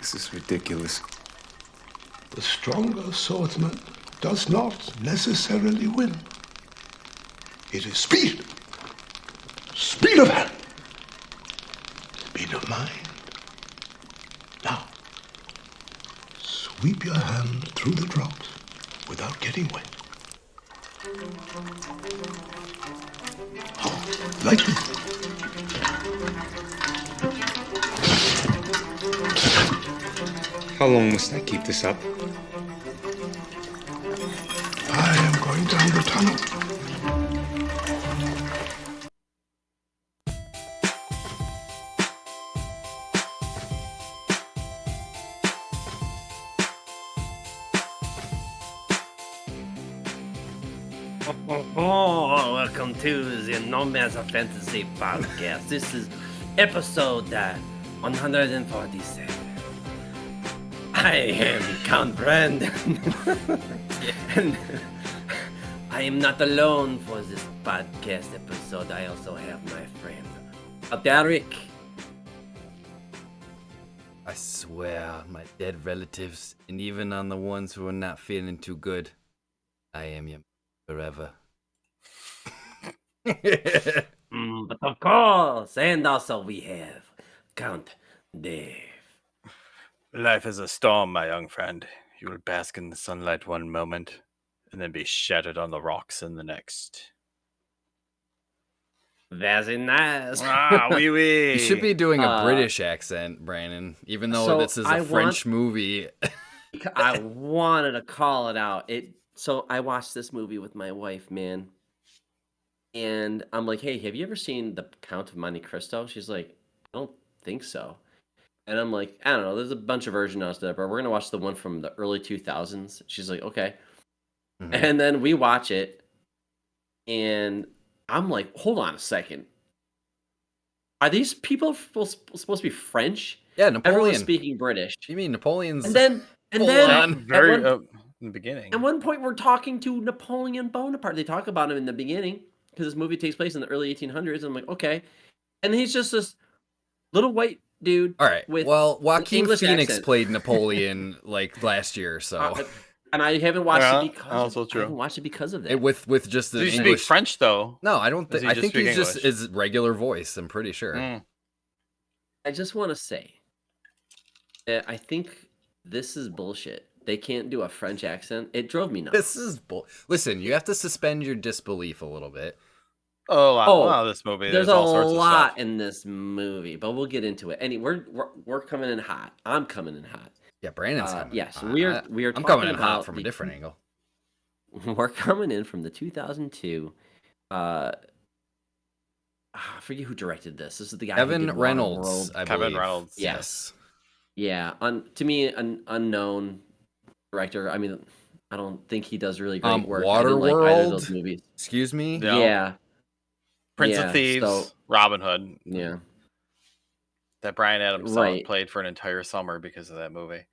This is ridiculous. The stronger swordsman does not necessarily win. It is speed. Speed of hand. Speed of mind. Now, sweep your hand through the drops without getting wet. Oh, lightly. How long must I keep this up? I am going down the tunnel. Oh, welcome to the Nomads of Fantasy podcast. This is episode 147. I am Count Brandon. And I am not alone for this podcast episode. I also have my friend, Derek. I swear, my dead relatives, and even on the ones who are not feeling too good, I am your forever. But of course, and also we have Count Dave. Life is a storm, my young friend. You will bask in the sunlight one moment, and then be shattered on the rocks in the next. Very nice. Oui, oui. You should be doing a British accent, Brandon, even though this is a French movie. I wanted to call it out. So I watched this movie with my wife, man. And I'm like, hey, have you ever seen The Count of Monte Cristo? She's like, I don't think so. And I'm like, I don't know. There's a bunch of versions out there, but we're going to watch the one from the early 2000s. She's like, okay. Mm-hmm. And then we watch it. And I'm like, hold on a second. Are these people supposed to be French? Yeah, Napoleon. Everyone's speaking British. You mean Napoleon's... And then in the beginning. At one point, we're talking to Napoleon Bonaparte. They talk about him in the beginning because this movie takes place in the early 1800s. And I'm like, okay. And he's just this little white dude. All right. Well, Joaquin English Phoenix accent. Played Napoleon like last year, so. And I haven't watched it because also true. I haven't watched it because of that. With just the Does he English... speak French though? No, I don't think. I think he's just English? his regular voice. I'm pretty sure. I just want to say that I think this is bullshit. They can't do a French accent. It drove me nuts. This is Listen, you have to suspend your disbelief a little bit. Wow, this movie. There's all a sorts lot of stuff in this movie, but we'll get into it. We're coming in hot. I'm coming in hot. Yeah, Brandon's coming. Yes, in we are. I'm coming in hot from a different angle. We're coming in from the 2002. I forget who directed this. This is the guy. Kevin Reynolds. Kevin Reynolds. Yes. Yeah. To me, an unknown director. I mean, I don't think he does really great work. I didn't like either of those movies. Excuse me. Yeah. Prince of Thieves. Robin Hood. Yeah. That Bryan Adams song played for an entire summer because of that movie.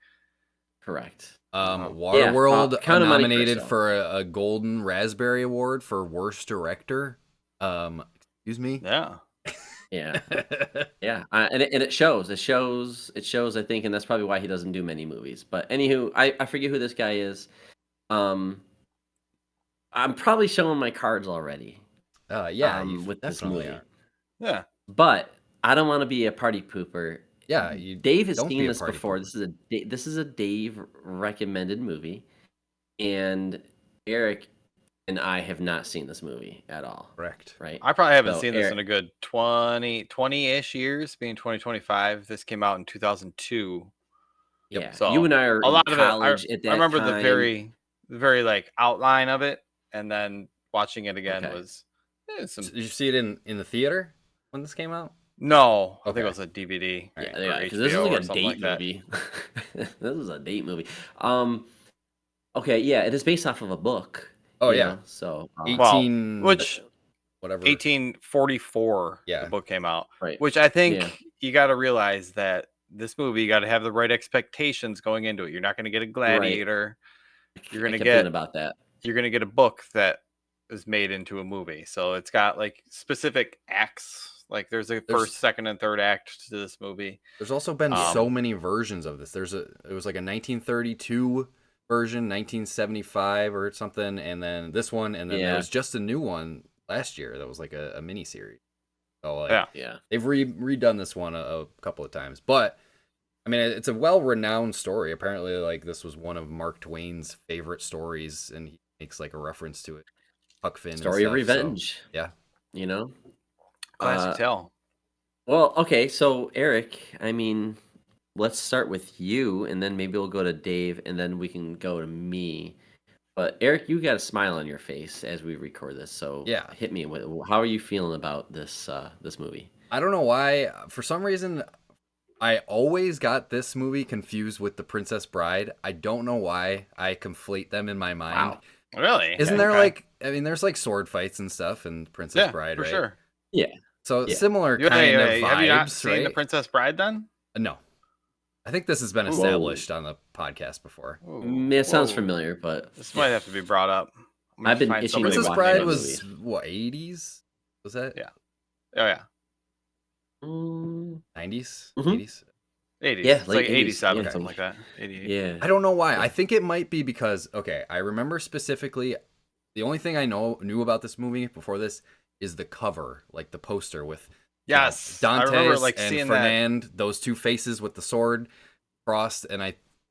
Correct. Waterworld nominated for a Golden Raspberry Award for Worst Director. Excuse me. Yeah. Yeah. Yeah. And it shows. It shows. I think, and that's probably why he doesn't do many movies. But anywho, I forget who this guy is. I'm probably showing my cards already. With this movie. Yeah. But I don't want to be a party pooper. Yeah, Dave has seen this before. Pooper. This is a Dave recommended movie, and Eric and I have not seen this movie at all. Correct. Right. I probably haven't seen this in a good 20-ish years, being 2025. This came out in 2002. Yeah. So you and I are a lot in of college it. at that I remember time. the very like outline of it, and then watching it again was. Did you see it in the theater when this came out? No, I think it was a DVD. Yeah, because this is like a date movie. This is a date movie. Okay, yeah, it is based off of a book. Oh yeah, know, so 1844. Yeah, the book came out. Right, which I think you got to realize that this movie, you got to have the right expectations going into it. You're not going to get a Gladiator. Right. You're going to get about that. You're going to get a book that is made into a movie, so it's got like specific acts acts. Like there's a There's- first, second, and third act to this movie. There's also been so many versions of this. It was like a 1932 version, 1975 or something, and then this one, and then there was just a new one last year that was like a mini series. So like, they've redone this one a couple of times, but I mean, it's a well-renowned story. Apparently, like this was one of Mark Twain's favorite stories, and he makes like a reference to it. Huck Finn Story and of stuff, revenge. So, yeah, You know. Classic tale. Well, okay, so Eric, I mean, let's start with you, and then maybe we'll go to Dave, and then we can go to me. But Eric, you got a smile on your face as we record this, so hit me with how are you feeling about this this movie? I don't know why. For some reason, I always got this movie confused with The Princess Bride. I don't know why I conflate them in my mind. Wow. Really? Isn't there like, I mean, there's like sword fights and stuff in Princess Bride, for right? sure. Yeah. So similar kind of vibes, Have you not seen right? The Princess Bride then? No. I think this has been established on the podcast before. It sounds familiar, but this might have to be brought up. I've been itching to Princess watch Bride that was movie. what, 80s? Was that? Yeah. Oh yeah. 90s? Mhm. 80s? 80s. Yeah, It's late like 80s, 87, yeah. something like that. 88. Yeah. I don't know why. I think it might be because, okay, I remember specifically, the only thing I knew about this movie before this is the cover, like the poster with Yes. Dantès I remember like and seeing Fernand, those two faces with the sword crossed, and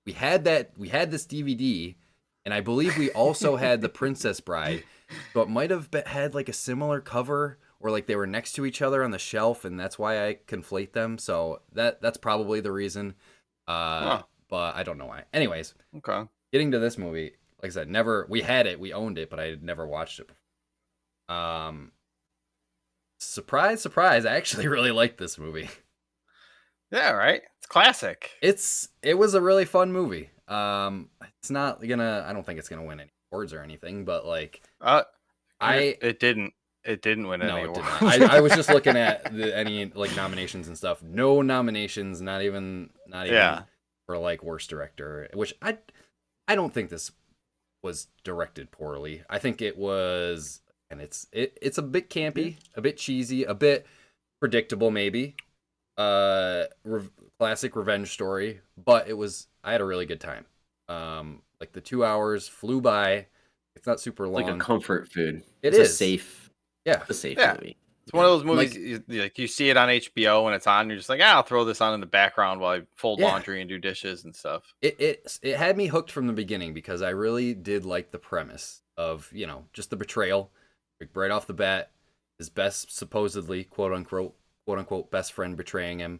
we had this DVD, and I believe we also had The Princess Bride, so it might have had like a similar cover, or like they were next to each other on the shelf, and that's why I conflate them. So that's probably the reason. But I don't know why. Anyways, okay. Getting to this movie, like I said, we had it, we owned it, but I had never watched it before. Surprise, surprise! I actually really liked this movie. Yeah, right. It's classic. It was a really fun movie. It's not gonna. I don't think it's gonna win any awards or anything, but like, it didn't win any no, it awards. did not. I was just looking at any like nominations and stuff. No nominations, not even for like worst director. Which I don't think this was directed poorly. I think it was, and it's a bit campy, a bit cheesy, a bit predictable maybe. Classic revenge story, but I had a really good time. Like the 2 hours flew by. It's not super long. Like a comfort food. It's a safe. Yeah, it's a safe movie. It's one of those movies like you see it on HBO when it's on. You're just like, I'll throw this on in the background while I fold laundry and do dishes and stuff. It had me hooked from the beginning because I really did like the premise of just the betrayal, like right off the bat. His best, supposedly quote unquote best friend betraying him,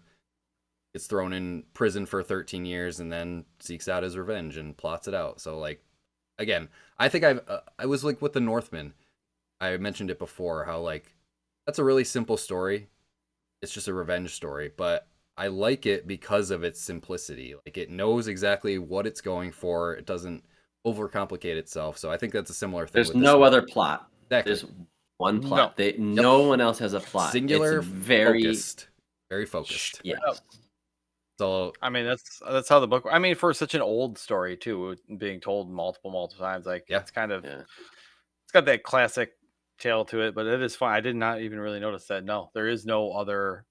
gets thrown in prison for 13 years and then seeks out his revenge and plots it out. So like, again, I think I was like with the Northman. I mentioned it before how like that's a really simple story. It's just a revenge story, but I like it because of its simplicity. Like it knows exactly what it's going for. It doesn't overcomplicate itself. So I think that's a similar thing. There's no other plot. Exactly. There's one plot. No one else has a plot. Singular, it's very focused. Very focused. Yeah. So I mean that's how the book. I mean, for such an old story too, being told multiple times, like it's kind of it's got that classic tale to it, but it is fun. I did not even really notice that. No, there is no other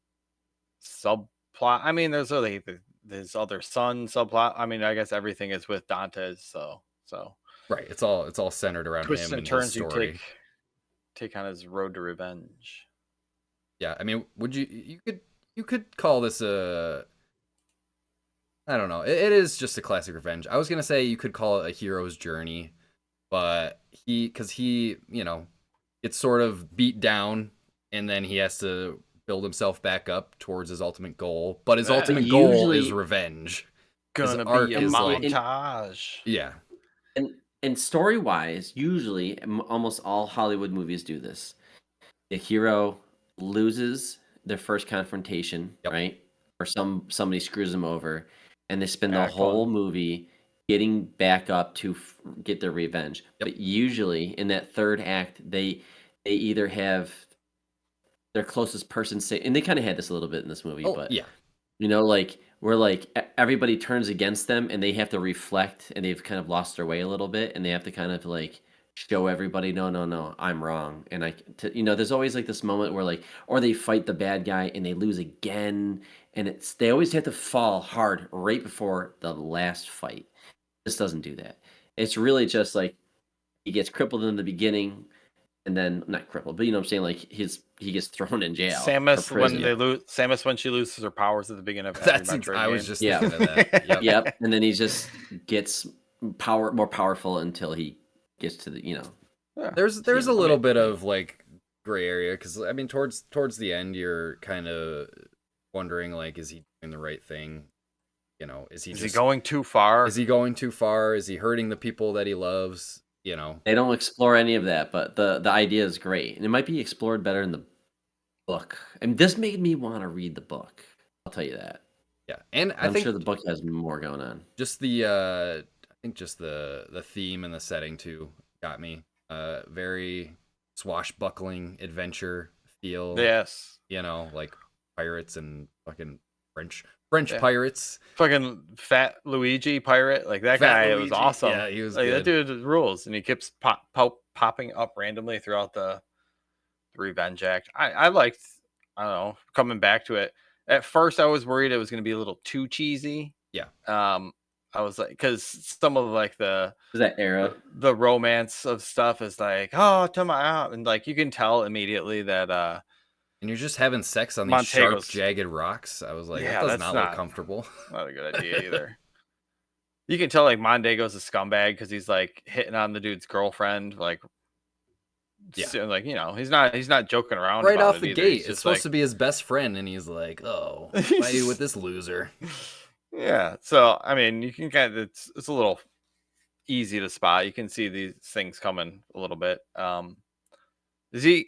subplot. I mean, there's really his other son subplot. I mean, I guess everything is with Dantès. So right. It's all centered around twists him and and turns his story. you take on his road to revenge. Yeah, I mean, you could call this a, I don't know. It is just a classic revenge. I was gonna say you could call it a hero's journey, but because he gets sort of beat down, and then he has to build himself back up towards his ultimate goal. But his ultimate goal is revenge. Gonna be a montage. Yeah. And story-wise, usually almost all Hollywood movies do this. The hero loses their first confrontation, right? Or somebody screws them over, and they spend the whole movie getting back up to get their revenge. But usually in that third act, they either have their closest person say, and they kind of had this a little bit in this movie, but like where like everybody turns against them and they have to reflect, and they've kind of lost their way a little bit, and they have to kind of like show everybody, no, I'm wrong, and there's always like this moment where like, or they fight the bad guy and they lose again, and they always have to fall hard right before the last fight. This doesn't do that. It's really just like he gets crippled in the beginning, and then not crippled, but you know what I'm saying, like he gets thrown in jail. Samus when she loses her powers at the beginning of every Metroid I game. was just thinking of that. Yep. Yep, and then he just gets more powerful until he gets to the There's a little bit of like gray area because I mean towards the end you're kind of wondering like, is he doing the right thing? You know, is he going too far? Is he going too far? Is he hurting the people that he loves? You know, they don't explore any of that, but the idea is great, and it might be explored better in the book. And this made me want to read the book. I'll tell you that. Yeah, and I'm sure the book has more going on. Just the I think just the theme and the setting too got me. Very swashbuckling adventure feel. Yes, you know, like pirates and fucking French pirates. Fucking fat Luigi pirate, like that guy. Luigi. It was awesome. Yeah, he was like good. That dude rules, and he keeps popping up randomly throughout the Revenge Act. I liked. I don't know. Coming back to it, at first I was worried it was going to be a little too cheesy. Yeah. I was like, because some of like that era, the romance of stuff is like, oh, to my out, and like you can tell immediately that and you're just having sex on these sharp, jagged rocks. I was like, that does not look comfortable. Not a good idea either. You can tell like Mondego's a scumbag because he's like hitting on the dude's girlfriend, like, like he's not joking around right off the gate. It's supposed to be his best friend, and he's like, oh, why are you with this loser? Yeah, so I mean, you can it's a little easy to spot. You can see these things coming a little bit. Is he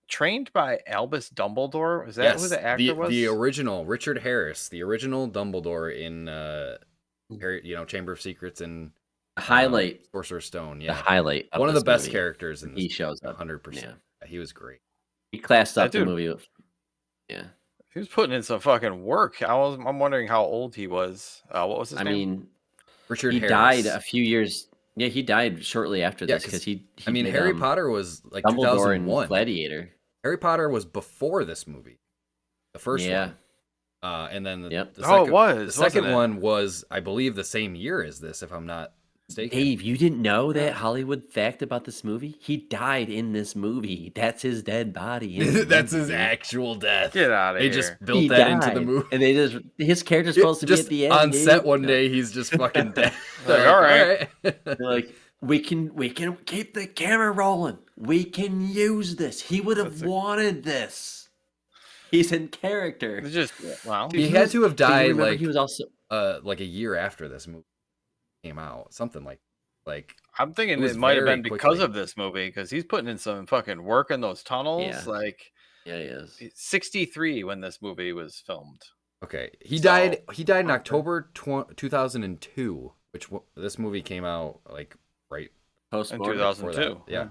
trained by Albus Dumbledore? Is that who the actor was? The original Richard Harris, the original Dumbledore in Chamber of Secrets and highlight Sorcerer's Stone. Yeah, the highlight. One of the best characters in this. He shows up 100%. Yeah. He was great. He classed up the movie. Yeah. He was putting in some fucking work. I'm wondering how old he was. What was his name? I mean, Richard Harris. Died a few years. Yeah, he died shortly after this because he I mean, Harry Potter was like Dumbledore 2001. And Gladiator. Harry Potter was before this movie, the first one. And then the second one was, I believe, the same year as this, if I'm not mistaken. Dave, you didn't know that Hollywood fact about this movie? He died in this movie. That's his dead body. That's his actual death. Get out of here. They just built that into the movie. And his character's supposed to be at the end. On set one day, he's just fucking dead. Like, all right. They're like, we can keep the camera rolling. We can use this. He would have wanted this. He's in character. It's just he had to have died like he was also like a year after this movie came out, something like I'm thinking it might have been because of this movie, because he's putting in some fucking work in those tunnels. He is. 63 when this movie was filmed. Okay, he died in October 2002, which this movie came out like right post in 2002. Yeah.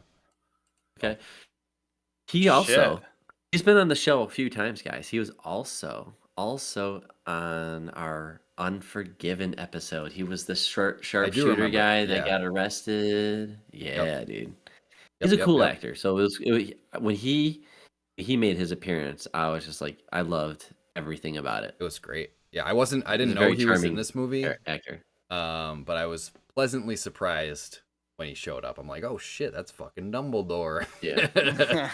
Okay. He's been on the show a few times, guys. He was also on our Unforgiven episode. He was the sharpshooter guy that got arrested. Yeah, dude. He's a cool actor. So when he made his appearance, I was just like, I loved everything about it. It was great. Yeah, I didn't know he was in this movie. Actor. But I was pleasantly surprised when he showed up. I'm like, oh shit, that's fucking Dumbledore. Yeah.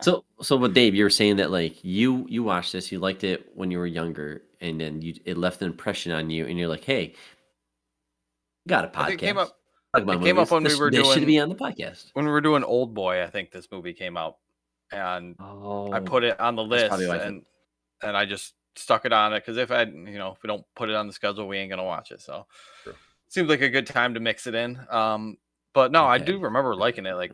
So with Dave, you were saying that like you watched this, you liked it when you were younger, and then it left an impression on you, and you're like, hey, got a podcast. It came up when we were doing. Should be on the podcast when we were doing Old Boy. I think this movie came out, and I put it on the list, and I just stuck it on it because if we don't put it on the schedule, we ain't gonna watch it. So it seems like a good time to mix it in. But no, I do remember liking it. Like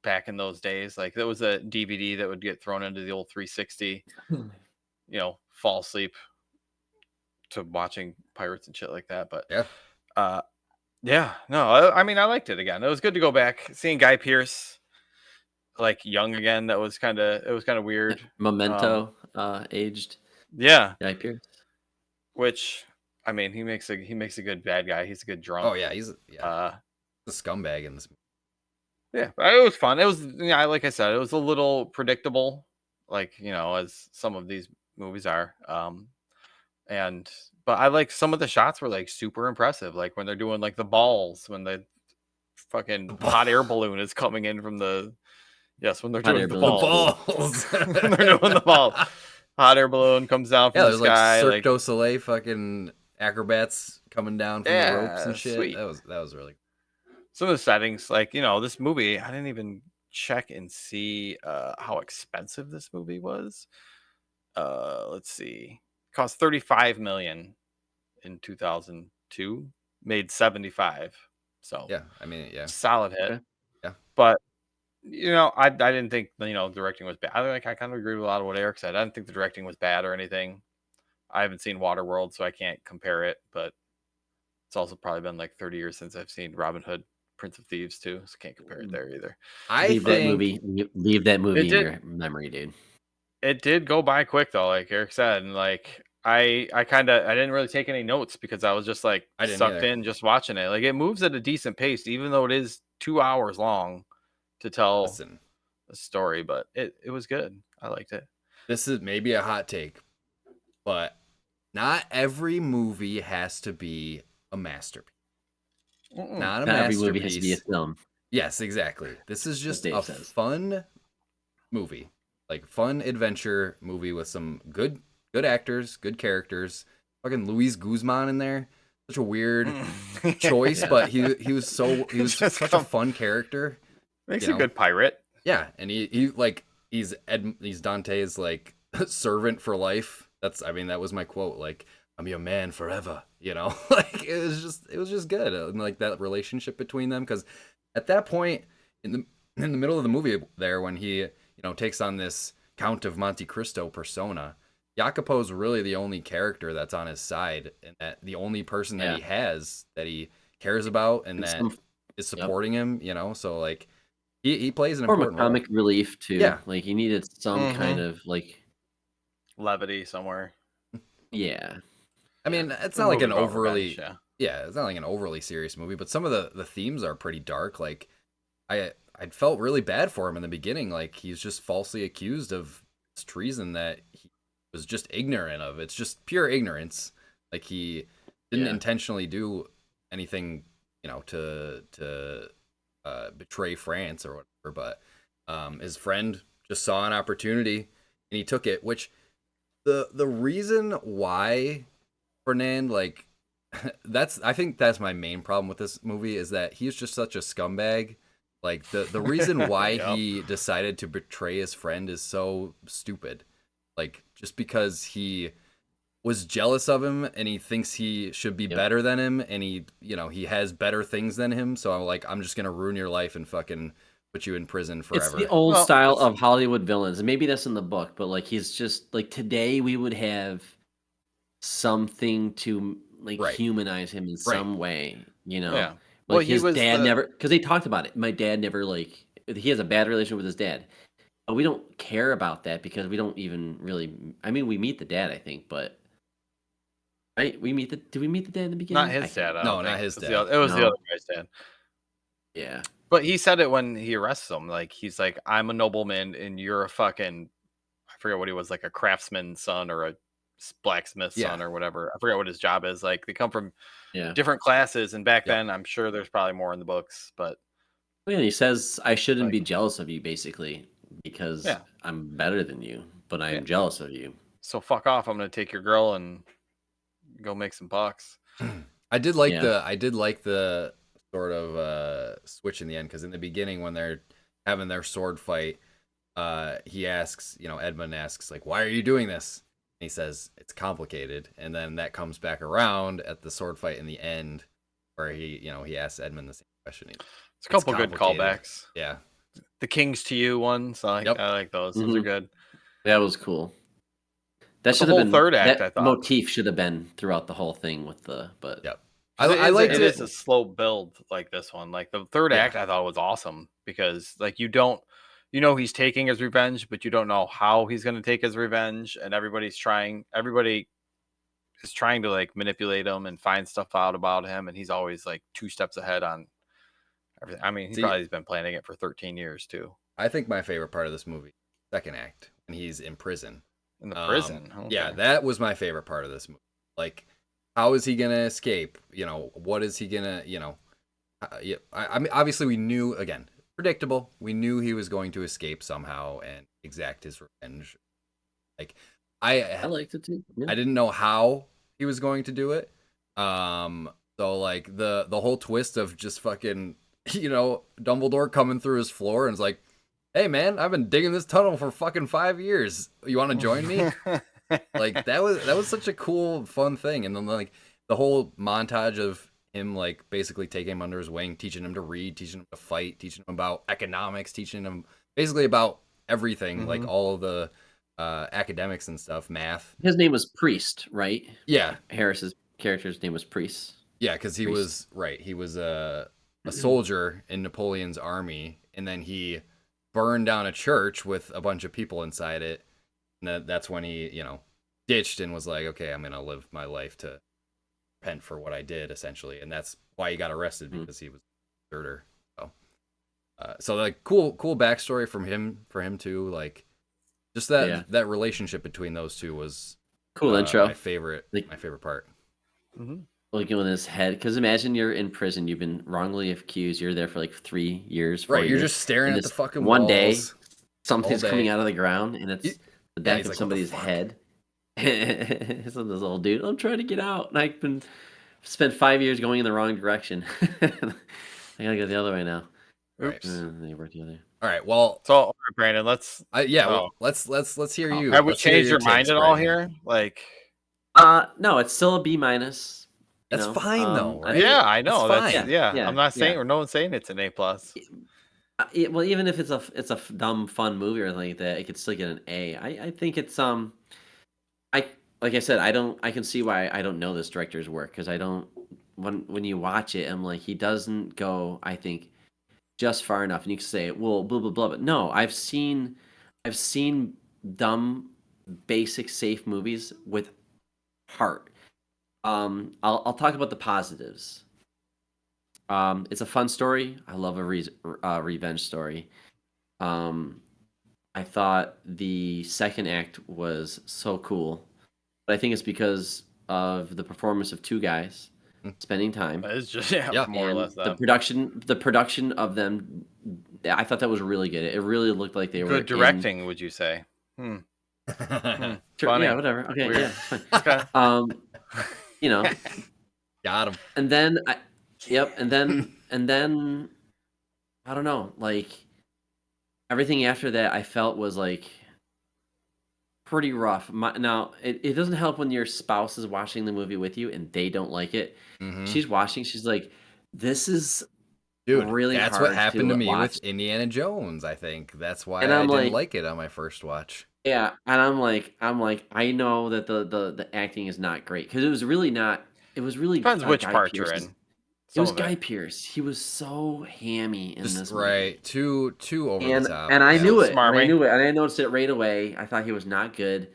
back in those days, like there was a DVD that would get thrown into the old 360. Fall asleep to watching pirates and shit like that. But I mean, I liked it again. It was good to go back seeing Guy Pearce like young again. It was kind of weird. Memento aged. Yeah, Guy Pearce. Which I mean, he makes a good bad guy. He's a good drunk. Oh yeah, he's a scumbag in this movie. Yeah, it was fun. It was, like I said, it was a little predictable, like, as some of these movies are. But I like some of the shots were like super impressive, like when they're doing like the balls, when the fucking hot air balloon is coming in from the when they're doing the balls. When they're doing the balls. Hot air balloon comes down from the there's sky. Like Cirque du Soleil fucking acrobats coming down from the ropes and shit. Sweet. That was really cool. Some of the settings, like, this movie, I didn't even check and see how expensive this movie was. Let's see. It cost $35 million in 2002, made 75. So yeah, I mean, yeah, solid hit. Okay. Yeah, but I didn't think directing was bad. I kind of agree with a lot of what Eric said. I didn't think the directing was bad or anything. I haven't seen Waterworld, so I can't compare it. But it's also probably been like 30 years since I've seen Robin Hood, Prince of Thieves too, so can't compare it there either. Leave that movie in your memory, dude. It did go by quick though, like Eric said, and like I didn't really take any notes because I was just like sucked in just watching it. Like it moves at a decent pace, even though it is 2 hours long to tell a story, but it was good. I liked it. This is maybe a hot take, but not every movie has to be a masterpiece. Not a masterpiece. Every movie has to be a film. Yes, exactly. This is just a fun movie, like fun adventure movie with some good actors, good characters. Fucking Luis Guzman in there, such a weird choice, but he was such a fun character. Makes a good pirate. Yeah, and he's Dante's like servant for life. That was my quote. Like, I'm your man forever. Like it was just good. And like that relationship between them, because at that point in the middle of the movie there, when he takes on this Count of Monte Cristo persona, Jacopo's really the only character that's on his side, and that the only person that he has that he cares about and that is supporting him. So like he plays an important role. Comic relief too. Yeah, like he needed some kind of like levity somewhere. Yeah. I mean, it's not like an overly it's not like an overly serious movie, but some of the themes are pretty dark. Like I felt really bad for him in the beginning. Like he's just falsely accused of this treason that he was just ignorant of. It's just pure ignorance. Like he didn't intentionally do anything, to betray France or whatever. But his friend just saw an opportunity and he took it. Which the reason why Fernand, like, I think that's my main problem with this movie, is that he's just such a scumbag. Like the reason why he decided to betray his friend is so stupid. Like just because he was jealous of him and he thinks he should be better than him, and he has better things than him. So I'm just gonna ruin your life and fucking put you in prison forever. It's the old style of Hollywood villains, and maybe that's in the book, but like he's just like, today we would have something to like humanize him in some way, Yeah. Like his dad never, because they talked about it. My dad never, like, he has a bad relationship with his dad. But we don't care about that because we don't even really. I mean, we meet the dad, I think, but right, do we meet the dad in the beginning? Not his dad. No, not his dad. It was the other guy's dad. Yeah, but he said it when he arrests him. Like he's like, I'm a nobleman and you're a fucking, I forget what he was, like a craftsman's son or a blacksmith's son or whatever. I forget what his job is. Like they come from different classes, and back then I'm sure there's probably more in the books, but he says I shouldn't be jealous of you, basically, because I'm better than you, but I am jealous of you. So fuck off. I'm gonna take your girl and go make some bucks. I did like the sort of switch in the end, because in the beginning when they're having their sword fight, he asks, Edmond asks, like, why are you doing this? And he says it's complicated, and then that comes back around at the sword fight in the end, where he asks Edmond the same question. It's a couple good callbacks. Yeah, the Kings to You ones. I like those. Those are good. That was cool. That should have been third act. That I thought motif should have been throughout the whole thing with the. But I liked it. It is a slow build like this one. Like the third act, I thought was awesome, because like you don't. He's taking his revenge, but you don't know how he's going to take his revenge. And everybody is trying to like manipulate him and find stuff out about him. And he's always like 2 steps ahead on everything. I mean, he See- probably has been planning it for 13 years too. I think my favorite part of this movie, second act, when he's in prison. In the prison. Yeah, Okay. that was my favorite part of this movie. Like, how is he gonna escape? What is he gonna? Yeah. I mean, obviously we knew, again, predictable. We knew he was going to escape somehow and exact his revenge. Like, I liked it too. Yeah. I didn't know how he was going to do it. So like the whole twist of just fucking, Dumbledore coming through his floor and is like, "Hey man, I've been digging this tunnel for fucking 5 years. You want to join me?" Like that was such a cool, fun thing. And then like the whole montage of him like basically taking him under his wing, teaching him to read, teaching him to fight, teaching him about economics, teaching him basically about everything, like all of the academics and stuff, math. His name was Priest, right? Yeah, Harris's character's name was Priest. yeah, because he was right. He was a soldier in Napoleon's army, and then he burned down a church with a bunch of people inside it. And that's when he, ditched and was like, "Okay, I'm gonna live my life to repent for what I did," essentially, and that's why he got arrested, because he was a deserter. So like cool backstory for him too. Like just that relationship between those two was cool intro. My favorite part. Mm-hmm. Like in his head, because imagine you're in prison, you've been wrongly accused, you're there for like 3 years. 4 Right, you're years, just staring at the fucking one walls day, something's all day. coming out of the ground, and it's the back of like, somebody's head. So this old dude, I'm trying to get out, and I've been spent 5 years going in the wrong direction. I gotta go the other way now. Oops. They work together. All right. Well, So, all right, Brandon, let's hear you. Have we Let's hear changed your mind takes, at all Brandon. here? Like, no, it's still a B minus. That's fine though, right? Yeah, I know. That's That's fine. yeah. I'm not saying, or no one's saying it's an A+. Well, even if it's a dumb fun movie or anything like that, it could still get an A. I think it's like I said, I can see why I don't know this director's work, because I don't, when you watch it, I'm like, he doesn't go, I think, just far enough, and you can say, well, blah blah blah, but no, I've seen dumb, basic, safe movies with heart. I'll talk about the positives. It's a fun story. I love a revenge story. I thought the second act was so cool, but I think it's because of the performance of two guys spending time. It's just more or And less that. the production of them, I thought that was really good. It really looked like they were Good directing, would you say? Sure, Funny. yeah, whatever. Okay, Weird. yeah, it's fine. Okay. Got him. And then and then I don't know, like everything after that I felt was like pretty rough. Now it doesn't help when your spouse is watching the movie with you and they don't like it. Mm-hmm. She's watching, she's like, "This is Dude, really that's hard what happened to me watch." with Indiana Jones. I think that's why And I I'm didn't like it on my first watch. Yeah, and I'm like, I know that the acting is not great, because it was really not. It was really Depends which Guy part you're Pearce's- in. It was Some of Guy Pearce. He was so hammy in Just this movie. right, too over the top. And I knew it. Smart, And I right? knew it. And I noticed it right away. I thought he was not good.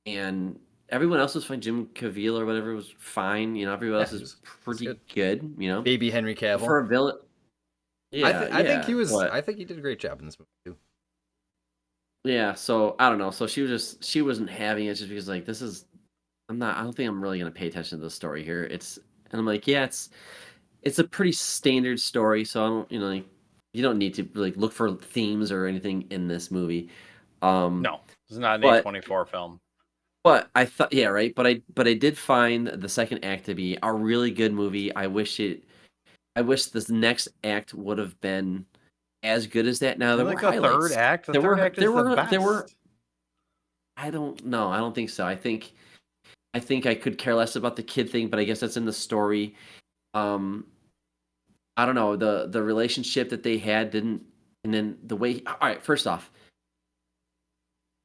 And everyone else was fine. Jim Caviezel or whatever was fine. Everyone else is pretty good. Baby Henry Cavill. For a villain. Yeah, I think he was. but- I think he did a great job in this movie too. Yeah, so I don't know. So she wasn't having it just because like this is I don't think I'm really gonna pay attention to the story here. And I'm like, yeah, it's a pretty standard story, so I don't like you don't need to like look for themes or anything in this movie. No, this is not an but- A24 film. But I thought right, but I did find the second act to be a really good movie. I wish this next act would have been as good as that. Now there were Like the highlights. third act. The There third were- act is there the were- best. there were- I don't know. I don't think so. I think I could care less about the kid thing, but I guess that's in the story. I don't know. The relationship that they had didn't, and then the way. All right, first off,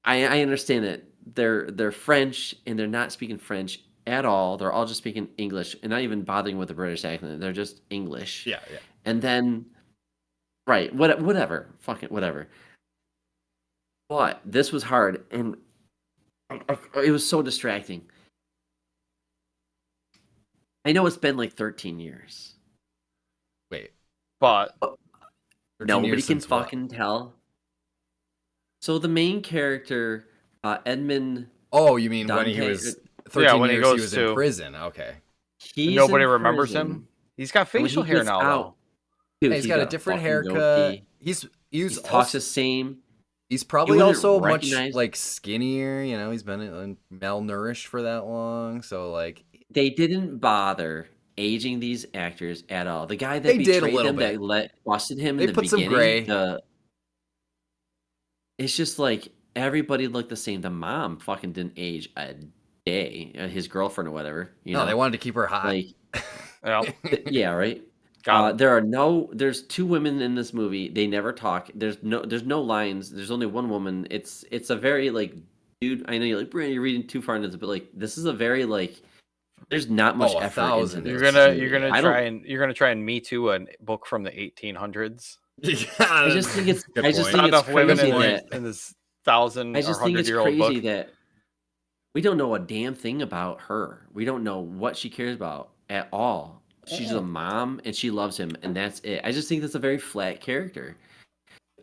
I understand that they're French and they're not speaking French at all. They're all just speaking English and not even bothering with the British accent. They're just English. Yeah. And then, right, whatever, fuck it, whatever. But this was hard, and it was so distracting. I know it's been like 13 years. Wait, But 13 nobody years can since what? fucking tell. So the main character, Edmond Oh, you mean when he Dantès, was 13 when he years he goes was in to- prison. Okay. he's nobody in remembers prison, him. He's got and when facial he hair gets now, out, though. dude, Hey, he's got a different fucking haircut. goatee. He's He talks also the same. he's You probably wouldn't also much recognize. like skinnier, you know, he's been malnourished for that long, so like They didn't bother aging these actors at all. The guy that they did a betrayed little them, bit. that busted him They in the put some beginning, gray. it's just like everybody looked the same. The mom fucking didn't age a day. His girlfriend or whatever, No, they wanted to keep her hot. like Yeah. yeah, right. Got him. There's two women in this movie. They never talk. There's no lines. There's only one woman. It's a very like, dude. I know you're like, Brandon, you're reading too far into this, but like, this is a very like, there's not much effort into 1,000. this. You're gonna try and Me Too a book from the 1800s. I just think it's Good I just point. think Not it's enough women crazy in, that in this 1,000 I or just think it's 100-year-old book. crazy that we don't know a damn thing about her. We don't know what she cares about at all. She's a mom and she loves him, and that's it. I just think that's a very flat character.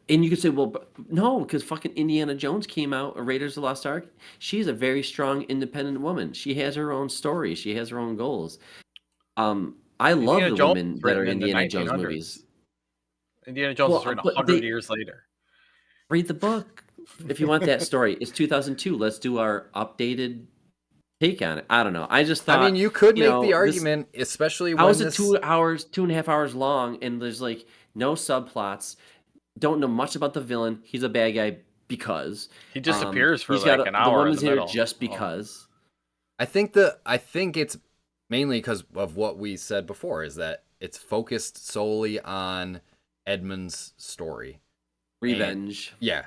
And you could say, well, no, because fucking Indiana Jones came out, Raiders of the Lost Ark. She's a very strong, independent woman. She has her own story. She has her own goals. I love Indiana the Jones women was that are written in the Indiana Jones 1900s. movies. Indiana Jones was written but 100 years later. read the book if you want that story. It's 2002. Let's do our updated take on it. I don't know. I just thought. I mean, you could make the this- argument, especially How when is it this 2.5 hours long, and there's like no subplots? Don't know much about the villain. He's a bad guy because He disappears for he's like got an the hour in woman's the here middle. just because. I think it's mainly because of what we said before, is that it's focused solely on Edmund's story. Revenge. Yeah.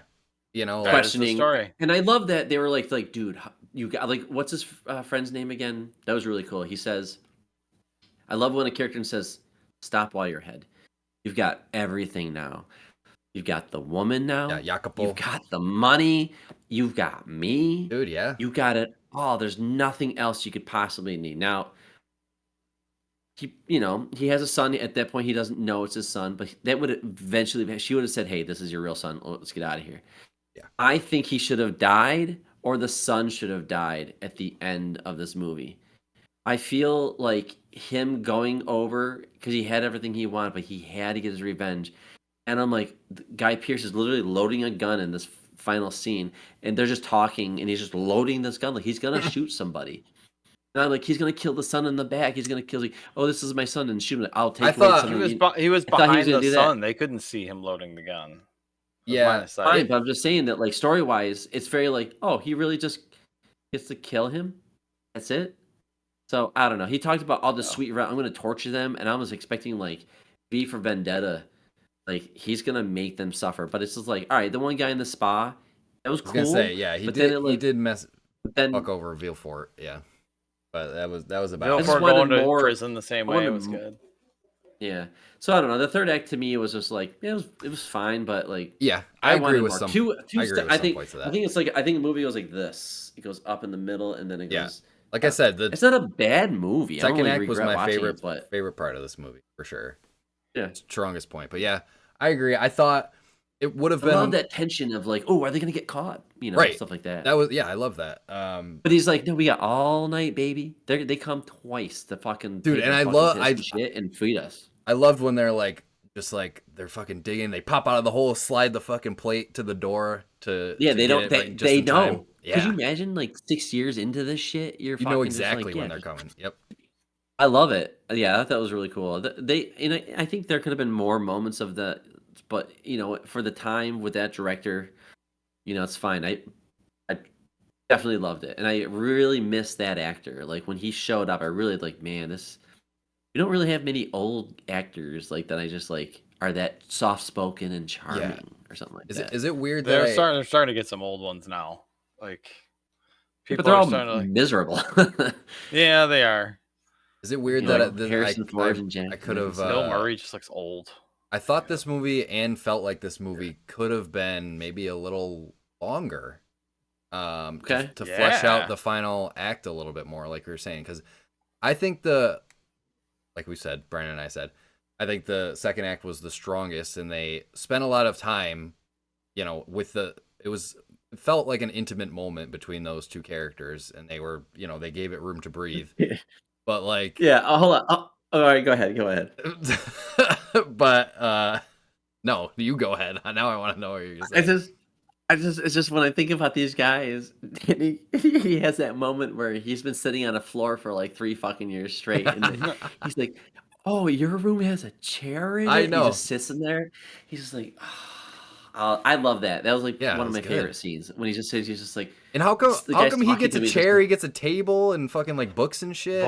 You know, That like, is the Questioning. story. And I love that they were like, dude, you got like, what's his friend's name again? That was really cool. He says, I love when a character says, stop while you're ahead. You've got everything now. You've got the woman now. yeah, Jacopo. You've got the money. You've got me. Dude, yeah. You got it all. There's nothing else you could possibly need. Now, he has a son. At that point, he doesn't know it's his son, but that would eventually, she would have said, hey, this is your real son. Let's get out of here. Yeah. I think he should have died, or the son should have died at the end of this movie. I feel like him going over, because he had everything he wanted, but he had to get his revenge. And I'm like, Guy Pearce is literally loading a gun in this final scene, and they're just talking, and he's just loading this gun like he's gonna shoot somebody. And I'm like, he's gonna kill the son in the back. He's gonna kill. Like, oh, this is my son, and shoot him. I'll take. I thought away He was I thought he behind was gonna the do that. sun. They couldn't see him loading the gun. It was Yeah, line of sight. Fine, but I'm just saying that, like, story wise, it's very like, oh, he really just gets to kill him. That's it. So I don't know. He talked about all the sweet. I'm gonna torture them, and I was expecting like V for Vendetta. Like, he's gonna make them suffer, but it's just like, all right, the one guy in the spa, that was I was cool. gonna say, yeah, he but did. then He did mess then fuck over Villefort, yeah, but that was about Bill it. just for wanted going to more- prison the same I way. It wanted was good. Yeah. So I don't know. The third act to me was just like, it was fine, but like, Yeah, I agree wanted with more. some. Two I agree with I some think points of I that. think it's like, I think the movie goes like this. It goes up in the middle, and then it Yeah. goes. Like I said, the It's not a bad movie. I don't second really act was regret my watching favorite it, but favorite part of this movie for sure. yeah. Strongest point, but yeah, I agree. I thought it would have I been love that tension of like, oh, are they gonna get caught? Right. Stuff like that. That was I love that. But he's like, no, we got all night, baby. They come twice to fucking Dude, take and our I fucking love- piss and shit and feed us. I loved when they're like just like they're fucking digging. They pop out of the hole, slide the fucking plate to the door to Yeah, to they get don't. it, They, like, just they in time. know. Yeah, Could you imagine like 6 years into this shit? You're you know fucking just like, exactly when yeah, they're coming. Yep. I love it. Yeah, I thought that was really cool. I think there could have been more moments of that, but for the time with that director, it's fine. I definitely loved it, and I really missed that actor. Like when he showed up, I really like, man, this. We don't really have many old actors like that. I just like are that soft spoken and charming or something like that. Is it weird that They're starting to get some old ones now. Like people but they're are all starting to like. miserable. Yeah, they are. is it weird You that, know, that Harrison Ford and Jack I could have Nicholson. Bill Murray just looks old. I thought this movie and felt like this movie could have been maybe a little longer. Okay. To flesh Yeah. out the final act a little bit more, like we were saying, because I think like we said, Brandon and I said, I think the second act was the strongest, and they spent a lot of time, with it felt like an intimate moment between those two characters, and they were, they gave it room to breathe. But like, yeah. Oh, hold on. Oh, all right, go ahead. But no, you go ahead. Now I want to know what you're saying. It's just when I think about these guys, and he has that moment where he's been sitting on a floor for like 3 fucking years straight, and then he's like, "Oh, your room has a chair in it." I know. He just sits in there. He's just like, I love that. That was like one of my favorite scenes when he just says, he's just like, and how come he gets a chair, like, he gets a table and fucking like books and shit?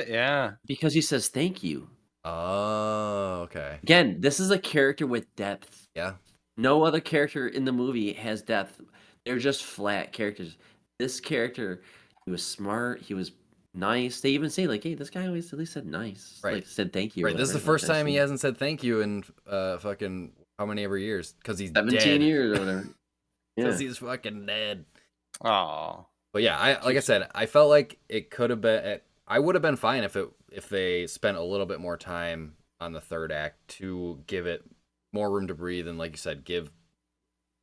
Yeah. Because he says thank you. Oh, okay. Again, this is a character with depth. Yeah. No other character in the movie has depth. They're just flat characters. This character, he was smart. He was nice. They even say like, "Hey, this guy always at least said nice." Right. Like said thank you. Right. This is the first time he hasn't said thank you in fucking how many ever years? Because he's 17 dead. years or whatever. Because he's fucking dead. Oh. But yeah, like I said, I felt like it could have been. I would have been fine if they spent a little bit more time on the third act to give it more room to breathe, and like you said, give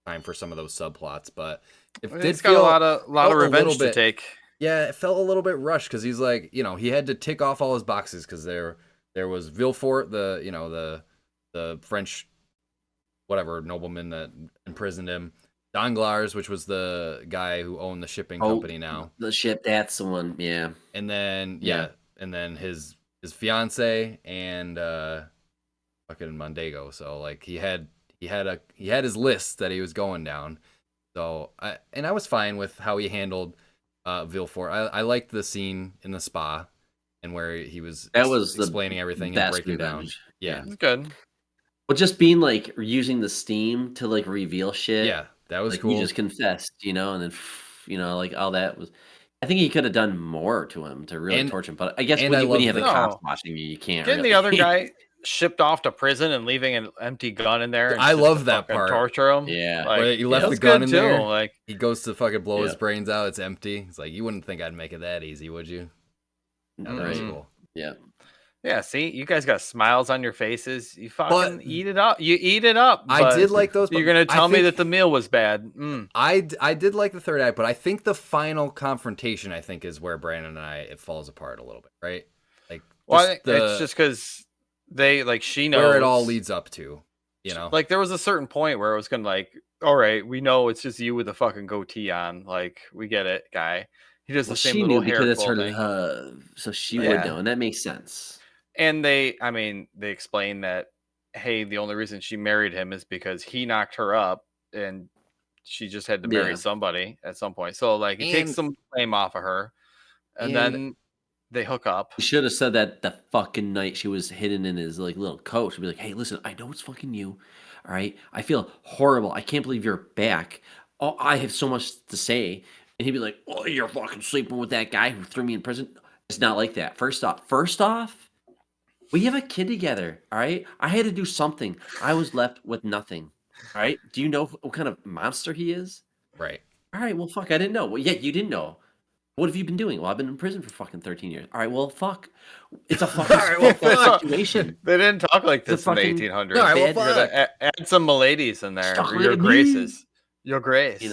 time for some of those subplots. But it's got a lot of revenge to take. Yeah, it felt a little bit rushed because he's like, he had to tick off all his boxes because there was Villefort, the French whatever nobleman that imprisoned him, Danglars, which was the guy who owned the shipping company now. The ship, that's the one, yeah. And then and then his fiance and fucking Mondego. So like he had his list that he was going down. So I was fine with how he handled Villefort. I liked the scene in the spa and where he was explaining everything and breaking down. Yeah, it's good. Well, just being like using the steam to like reveal shit. Yeah, that was like, cool. He just confessed, and then like all that was. I think he could have done more to him to really torture him, but I guess when you have the cops watching you can't. Getting the other guy shipped off to prison and leaving an empty gun in there. I love that part. Torture him. Yeah, like, he left the gun in there. Like he goes to fucking blow his brains out. It's empty. It's like you wouldn't think I'd make it that easy, would you? No, that was cool. Yeah. Yeah, see, you guys got smiles on your faces. You fucking eat it up. You eat it up. I did like those. You're gonna tell me that the meal was bad. I did like the third act, but I think the final confrontation, is where Brandon and it falls apart a little bit, right? Like, well, I think it's just because she knows where it all leads up to, Like there was a certain point where it was gonna like, all right, we know it's just you with a fucking goatee on. Like we get it, guy. He does the same little hair. Because it's her, so she would know, and that makes sense. And they explain that, hey, the only reason she married him is because he knocked her up and she just had to marry somebody at some point. So like it takes some blame off of her. And then they hook up. He should have said that the fucking night she was hidden in his like little coat. She'd be like, hey, listen, I know it's fucking you. All right. I feel horrible. I can't believe you're back. Oh, I have so much to say. And he'd be like, oh, you're fucking sleeping with that guy who threw me in prison. It's not like that. First off, we have a kid together, all right? I had to do something. I was left with nothing, all right? Do you know what kind of monster he is? Right. All right, well, fuck, I didn't know. Well, yeah, you didn't know. What have you been doing? Well, I've been in prison for fucking 13 years. All right, well, fuck. It's a fucking situation. They didn't talk like this in the 1800s. All right, well, fuck. Add some miladies in there. Your graces. Your grace.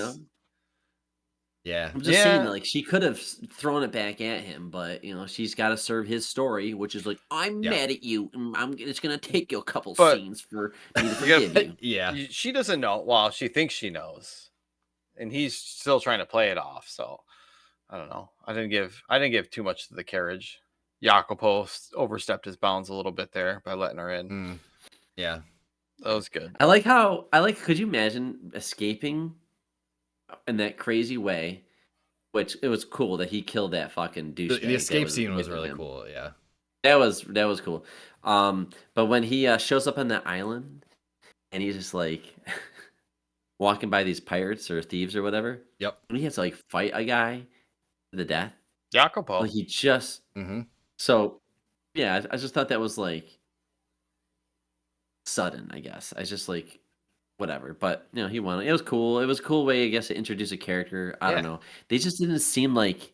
Yeah. I'm just saying, like, she could have thrown it back at him, but, she's got to serve his story, which is like, I'm mad at you, and it's going to take you a couple scenes for me to forgive you. Yeah. She doesn't know. Well, she thinks she knows. And he's still trying to play it off, so I don't know. I didn't give too much to the carriage. Jacopo overstepped his bounds a little bit there by letting her in. Yeah. That was good. Could you imagine escaping in that crazy way, which it was cool that he killed that fucking douchebag. The escape scene was really cool. Yeah, that was cool. But when he shows up on the island and he's just like walking by these pirates or thieves or whatever. Yep. And he has to like fight a guy to the death. Jacopo. Like he just. So, yeah, I just thought that was like sudden. I guess I just like. Whatever, but he won. It was cool. It was a cool way, I guess, to introduce a character. I don't know. They just didn't seem like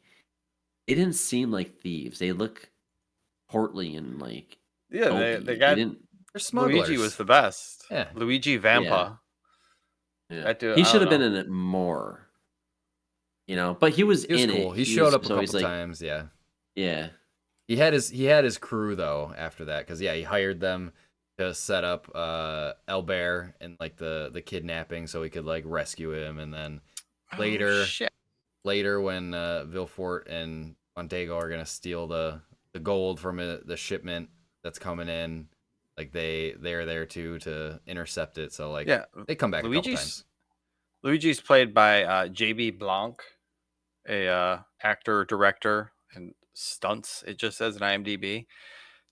thieves. They look portly and like Yeah, Dopey. they got didn't. They're smugglers. Luigi was the best. Yeah. Luigi Vampa. Yeah. That dude, He I should don't have been know. in it more. But he was He was in cool. it. He showed up a so he's couple like, times. Yeah. yeah. He had his crew though after that because he hired them to set up Albert and like the kidnapping so he could like rescue him, and then later Shit. when Villefort and Montego are gonna steal the gold from the shipment that's coming in, like they're there too to intercept it. So like they come back a couple times. Luigi's played by J.B. Blanc, a actor, director, and stunts. It just says in IMDb.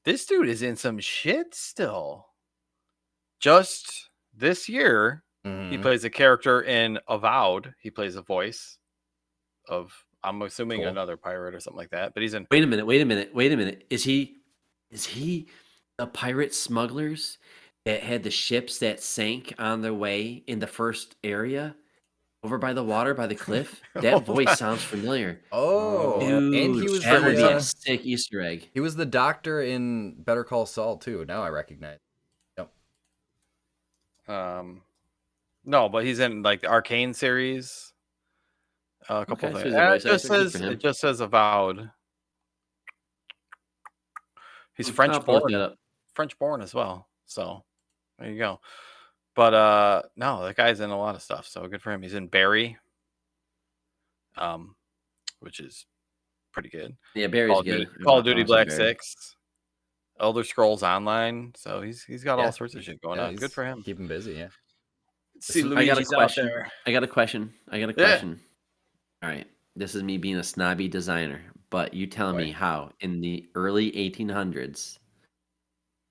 This dude is in some shit still. Just this year, he plays a character in Avowed. He plays a voice of, I'm assuming, another pirate or something like that. But he's in. Wait a minute. Is he the pirate smugglers that had the ships that sank on their way in the first area over by the water, by the cliff? That voice sounds familiar. Oh, Dude, and he was that would be a sick Easter egg. He was the doctor in Better Call Saul too. Now I recognize. Yep. No, but he's in like the Arcane series. A couple Okay, so things. he's a voice It just actor. Good for says him. it just says Avowed. He's I'll French look born. that up. French born as well. So there you go. But no, that guy's in a lot of stuff. So good for him. He's in Barry, which is pretty good. Yeah, Barry's good. Call of Duty Awesome, Black Barry. 6, Elder Scrolls Online. So he's got all sorts of shit going on. Good for him. Keep him busy. Yeah. See, I got a Luigi's out question. there. I got a question. All right. This is me being a snobby designer, but you tell me how in the early 1800s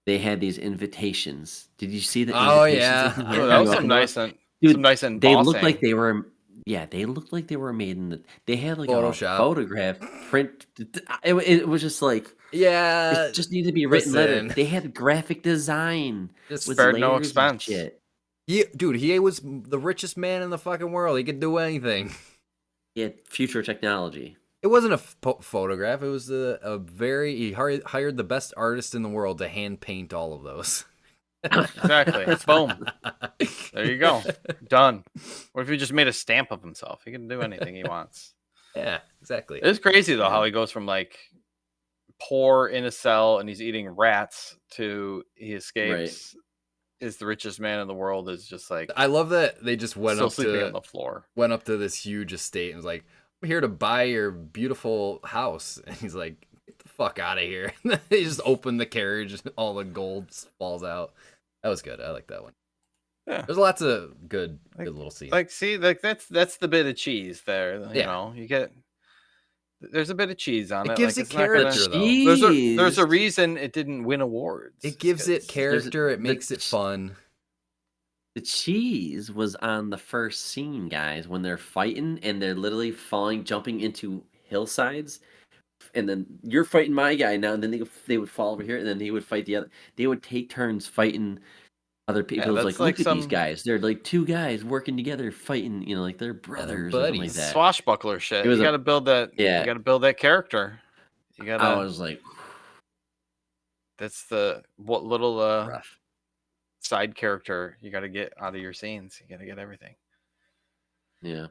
they had these invitations. Did you see the invitations? Yeah. Oh, that was some nice and Dude, some nice and they looked like they were they looked like they were made in the they had like Photoshop. a photograph print. It was just like it just needed to be written letter. They had graphic design. Just with spared no layers and expense. shit. He was the richest man in the fucking world. He could do anything. He had future technology. It wasn't a photograph. It was he hired the best artist in the world to hand paint all of those. Exactly. Boom. There you go. Done. What if he just made a stamp of himself? He can do anything he wants. Yeah, exactly. It's crazy though how he goes from like poor in a cell and he's eating rats to he escapes. Is the richest man in the world is just like I love that they just went up sleeping to on the floor. Went up to this huge estate and was like, "I'm here to buy your beautiful house." And he's like, "Get the fuck out of here!" And they just open the carriage, and all the gold falls out. That was good. I like that one. Yeah, there's lots of good little scenes. Like, see, like that's the bit of cheese there. You know, you get. There's a bit of cheese on it. It gives it character, though. There's a reason it didn't win awards. It gives it character. It makes it fun. The cheese was on the first scene, guys, when they're fighting and they're literally jumping into hillsides, and then you're fighting my guy now, and then they would fall over here, and then he would fight the other. They would take turns fighting other people. It was like, look at these guys. They're like two guys working together, fighting. You know, like they're brothers, or something like that. Swashbuckler shit. You got to build that. Yeah, you got to build that character. You got. I was like, that's what little side character you got to get out of your scenes. You got to get everything. Yeah.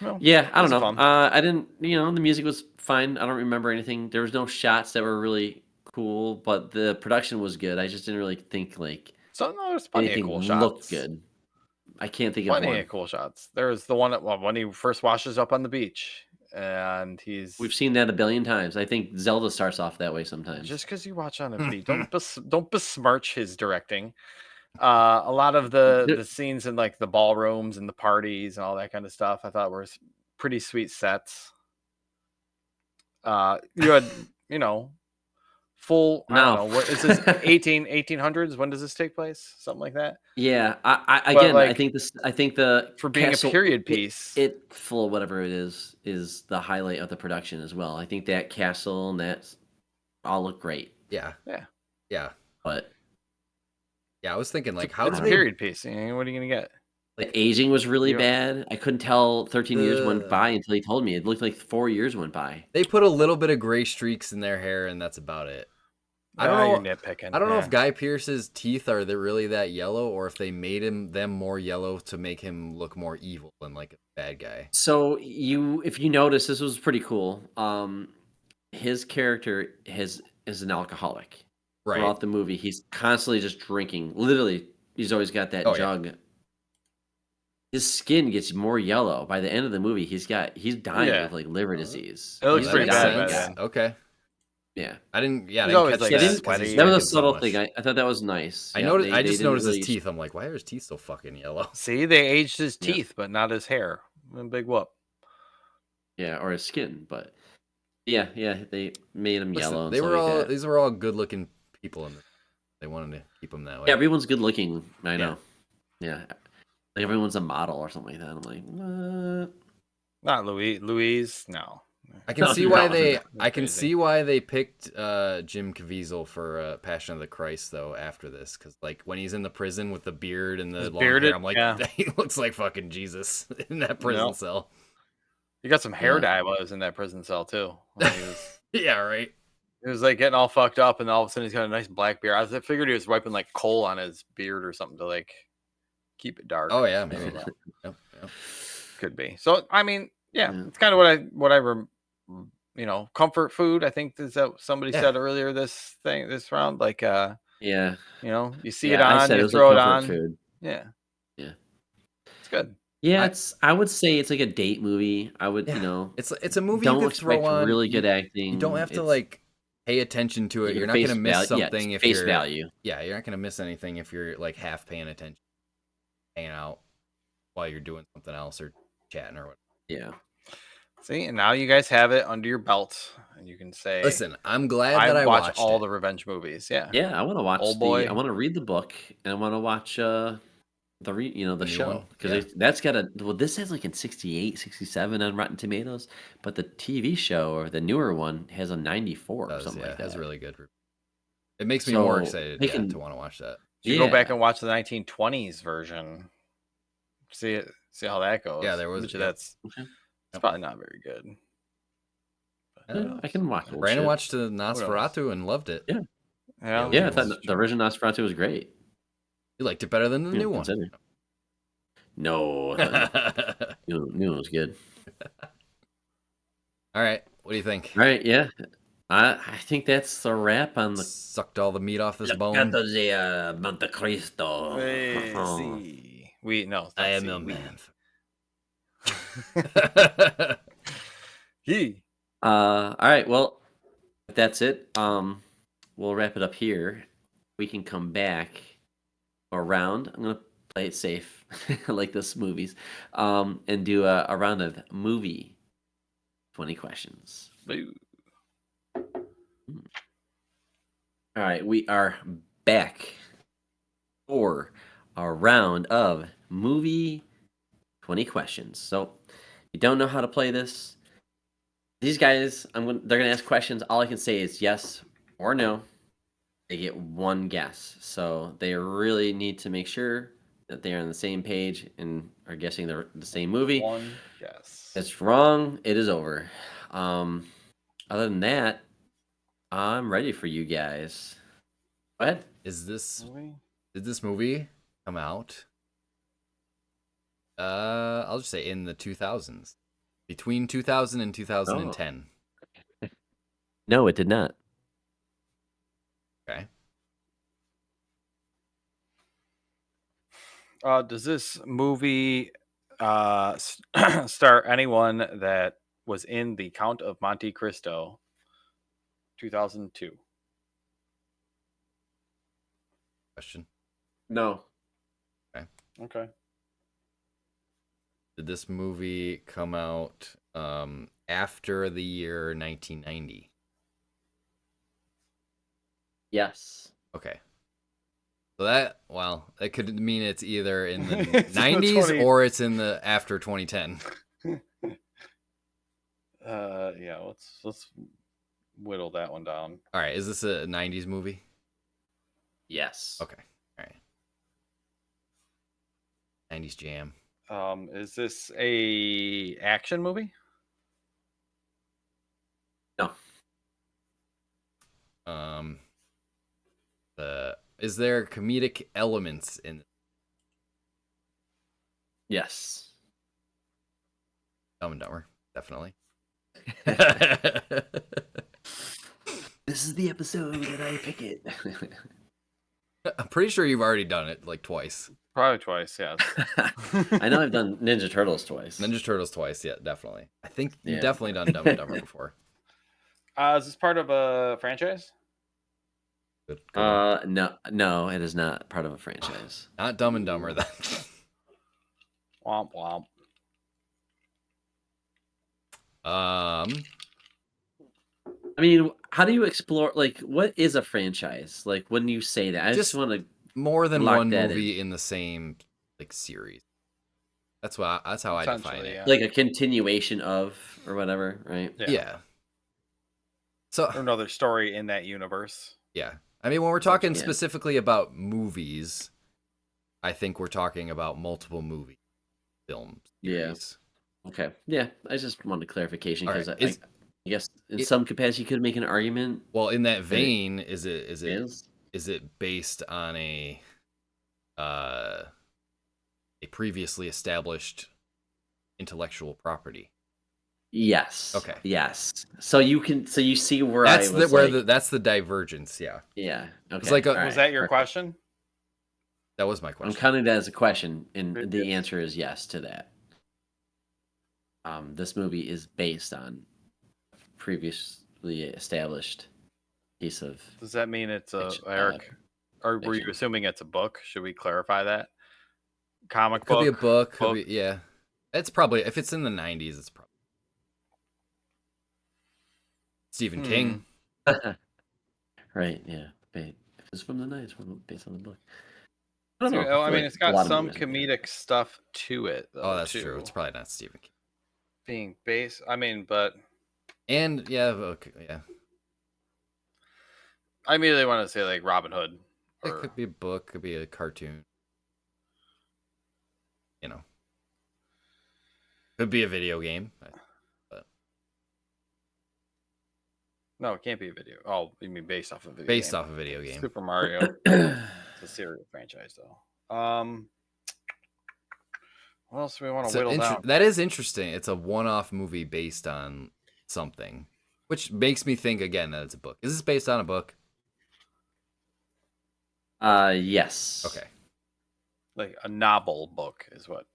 Well, yeah, I don't know. I didn't. The music was fine. I don't remember anything. There was no shots that were really cool, but the production was good. I just didn't really think like. So no, there's plenty of cool shots. Looked good. I can't think of one. Plenty of cool shots. There's the one when he first washes up on the beach, and We've seen that a billion times. I think Zelda starts off that way sometimes. Just because you watch on a beach, don't besmirch his directing. A lot of the scenes in like the ballrooms and the parties and all that kind of stuff, I thought were pretty sweet sets. You had full. I don't know, what is this 1800s? When does this take place? Something like that. Yeah, I think the for being castle, a period piece, it full whatever it is the highlight of the production as well. I think that castle and that all look great. Yeah. But I was thinking like, it's a period piece. What are you gonna get? The aging was really bad. I couldn't tell 13 years went by until he told me. It looked like 4 years went by. They put a little bit of gray streaks in their hair, and that's about it. I don't know. You're nitpicking. I don't know Yeah. if Guy Pearce's teeth are really that yellow, or if they made them more yellow to make him look more evil and like a bad guy. So if you notice, this was pretty cool. His character is an alcoholic. Right. Throughout the movie, he's constantly just drinking. Literally, he's always got that jug. Yeah. His skin gets more yellow. By the end of the movie, he's dying of like liver disease. It looks He's pretty bad. dying. Okay. Yeah. I didn't catch like that. That was a subtle thing. I thought that was nice. I noticed. I just noticed his teeth. I'm like, why are his teeth so fucking yellow? See, they aged his teeth, but not his hair. Big whoop. Yeah, or his skin, but yeah, they made him yellow. And they were all like these were all good-looking people, and they wanted to keep them that way. Yeah, everyone's good-looking. I know. Yeah, like everyone's a model or something like that. I'm like, what? Not Louise. No. I can see why they. I can see why they picked Jim Caviezel for Passion of the Christ though. After this, because like when he's in the prison with the beard and the long hair, I'm like, he looks like fucking Jesus in that prison cell. You got some hair dye while I was in that prison cell too. Yeah, right. He was like getting all fucked up, and all of a sudden he's got a nice black beard. I figured he was wiping like coal on his beard or something to like keep it dark. Oh yeah, maybe. Yep. Could be. So I mean, it's kind of what I comfort food. I think is that somebody said earlier this round. Like you see it on, you throw it on. Food. Yeah. It's good. Yeah, I would say it's like a date movie. I would, it's a movie. Don't you could expect throw on, really good acting. You don't have to like pay attention to it. You're not going to miss something if face value. Yeah, you're not going to miss anything if you're like half paying attention, hanging out while you're doing something else or chatting or whatever. Yeah. See, and now you guys have it under your belt, and you can say, "Listen, I'm glad that I watch watched all the revenge movies." Yeah, yeah, I want to watch. I want to read the book, and I want to watch the show, because that's got this has like in 68, 67 on Rotten Tomatoes, but the TV show or the newer one has a 94 or something like that. That's really good. It makes me more excited to want to watch that. You go back and watch the 1920s version. See how that goes. Yeah, there was. That's probably not very good. I can watch. Brandon watched Nosferatu and loved it. Yeah. I thought the original Nosferatu was great. You liked it better than the new one. No, new one was good. All right, what do you think? All right, yeah, I think that's the wrap on the. Sucked all the meat off this bone. Count of Monte Cristo. I am a man. All right, well, if that's it. We'll wrap it up here. We can come back around. I'm gonna play it safe, like this movies, and do a round of movie 20 questions. All right, we are back for a round of movie 20 questions. So, if you don't know how to play this, these guys, they're gonna ask questions. All I can say is yes or no. They get one guess, so they really need to make sure that they are on the same page and are guessing the same movie. One guess. If it's wrong, it is over. Other than that, I'm ready for you guys. Go ahead. Did this movie come out? I'll just say in the 2000s, between 2000 and 2010. No, it did not. Okay. Does this movie star anyone that was in the Count of Monte Cristo 2002? Question. No. Okay. Did this movie come out after the year 1990? Yes. Okay. So that could mean it's either in the 90s or it's in the after 2010. Yeah, let's whittle that one down. All right, is this a 90s movie? Yes. Okay. All right. 90s jam. Is this a action movie? No. Is there comedic elements in Yes. Dumb and Dumber? Definitely. This is the episode that I pick it. I'm pretty sure you've already done it like twice. Probably twice, yes. I know I've done Ninja Turtles twice. Ninja Turtles twice, yeah, definitely. I think you've Yeah. definitely done Dumb and Dumber before. Is this part of a franchise? Good one. No, it is not part of a franchise. Not Dumb and Dumber then. Womp womp. I mean, how do you explore, like, what is a franchise? Like, when you say that, I just want to more than lock one that movie in the same like series. That's how I define it. Yeah. like a continuation of or whatever, right? Yeah. So Or another story in that universe. yeah. I mean, when we're talking Yeah. specifically about movies, I think we're talking about multiple movie film series. Okay. Yeah, I just wanted clarification All because right. I guess in some capacity you could make an argument. Well, in that vein, is it Is based on a previously established intellectual property? Yes. Okay. Yes. So you see where That's I was that's the divergence. Yeah. yeah. Okay. It's like all Was right, that your perfect. question? That was my I'm question. counting that as a question, and the answer is yes to that. This movie is based on previously established piece of. Does that mean it's a Fiction, Eric? Or were you fiction. assuming it's a book? Should we clarify that? Comic Could book? be a book. Could be, yeah. It's probably, if it's in the 90s, it's probably Stephen King. Right. Yeah. If it's from the night, it's based on the book. I don't know. I feel mean, like it's a got lot of some movies- comedic stuff to it, though. Oh, that's too. true. It's probably not Stephen King. Being based. I mean, but And yeah, okay, yeah. I immediately want to say like Robin Hood. It could be a book, could be a cartoon. You know. Could be a video game. But No, it can't be a video. Oh, you mean based off of a video based game. off a video game. Super Mario. It's a serial franchise, though. What else do we want to whittle down? That is interesting. It's a one-off movie based on something, which makes me think again that it's a book. Is this based on a book? Yes. Okay. Like a novel book is what?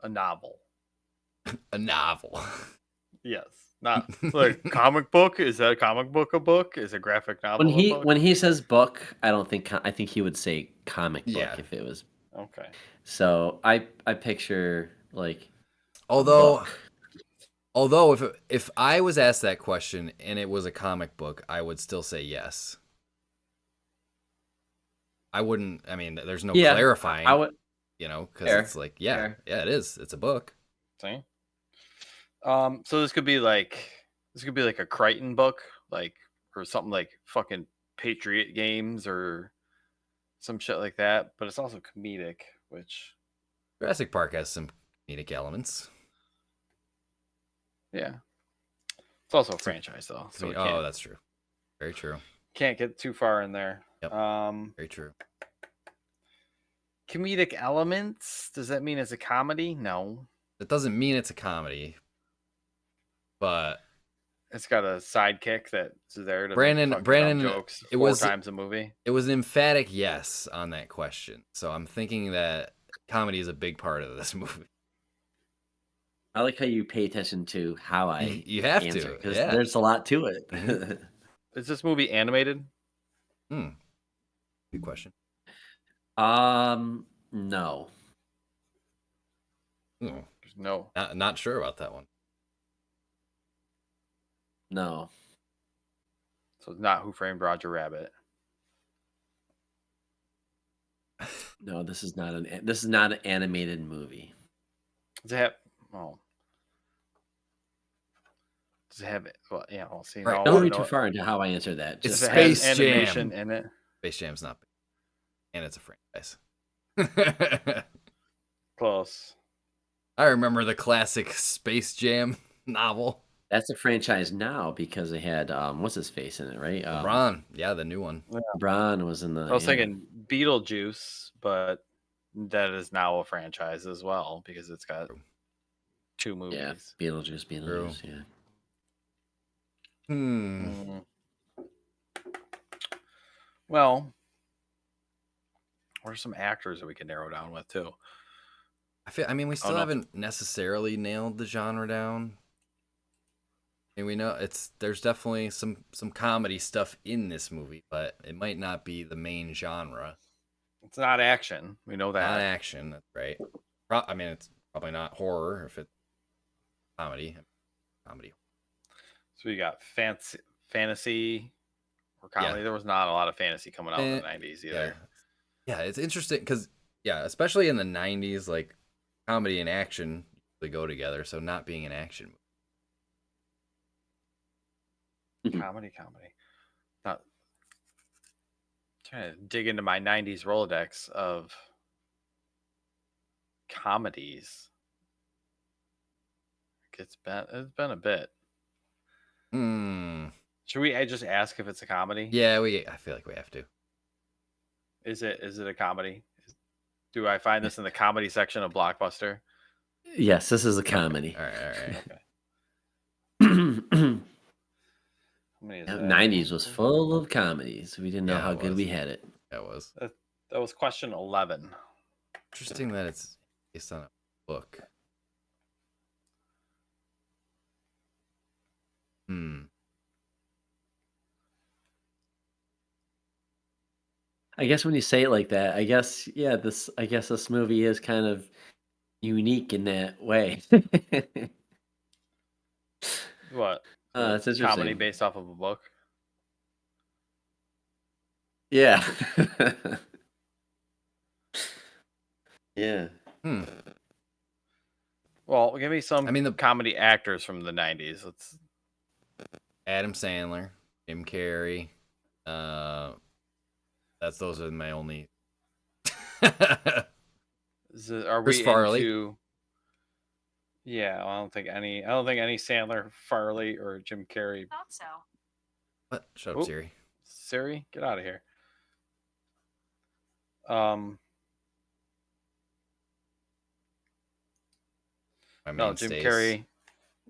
A novel. A novel. Yes. Not like comic book. Is that a comic book a book? Is a graphic novel a book? When he says book, I think he would say comic book Yeah. if it was. Okay. So I picture like Although book. if I was asked that question and it was a comic book, I would still say yes. I wouldn't. I mean, there's no clarifying. I would. You know, because Fair. it's like, yeah, Fair. yeah, it is. It's a book. See. So this could be like a Crichton book, like or something like fucking Patriot Games or some shit like that. But it's also comedic, which Jurassic Park has some comedic elements. yeah, it's also a franchise though. So Oh, that's true. Very true. can't get too far in there. Yep. Very true. Comedic elements. Does that mean it's a comedy? No. That doesn't mean it's a comedy, but It's got a sidekick that's there to Brandon, make fucking dumb jokes it four was times a movie. It was an emphatic yes on that question. So I'm thinking that comedy is a big part of this movie. I like how you pay attention to how I You have answer, to, because yeah. there's a lot to it. Is this movie animated? Good question. No. No. Not sure about that one. No. So it's not Who Framed Roger Rabbit. No, this is not an animated movie. Does it have? Oh. Does it have? Well, yeah. Well, see. Right. No, Don't read no, too far into how I answer that. It's Just If it Space has Jam. animation in it. Space Jam's not big. And it's a franchise. Close. I remember the classic Space Jam novel. That's a franchise now because they had what's his face in it, right? LeBron, yeah, the new one. LeBron was in the. I was thinking Beetlejuice, but that is now a franchise as well because it's got 2 movies. Yeah, Beetlejuice, yeah. Well, what are some actors that we can narrow down with too? I mean, we still haven't necessarily nailed the genre down. And we know there's definitely some comedy stuff in this movie, but it might not be the main genre. It's not action. We know that. Not action, that's right. I mean, it's probably not horror if it's comedy. So you got fantasy or comedy. Yeah. There was not a lot of fantasy coming out in the 90s either. Yeah, it's interesting because, especially in the 90s, like comedy and action usually go together. So not being an action movie. Comedy. Not trying to dig into my 90s Rolodex of comedies. It's been a bit. Should we just ask if it's a comedy? Yeah, I feel like we have to. Is it a comedy? Do I find this in the comedy section of Blockbuster? Yes, this is a comedy. All right. Okay. 90s was full of comedies. We didn't know how good we had it. That was question 11. Interesting that it's based on a book. I guess when you say it like that, I guess this movie is kind of unique in that way. What? It's interesting. Comedy based off of a book? Yeah. Yeah. Well, give me some the comedy actors from the 90s. Let's Adam Sandler, Jim Carrey. Those are my only. Are Chris we Farley? Into... Yeah, I don't think any Sandler, Farley, or Jim Carrey. Thought so. What? Shut up, Siri. Siri, get out of here. No, Jim Carrey,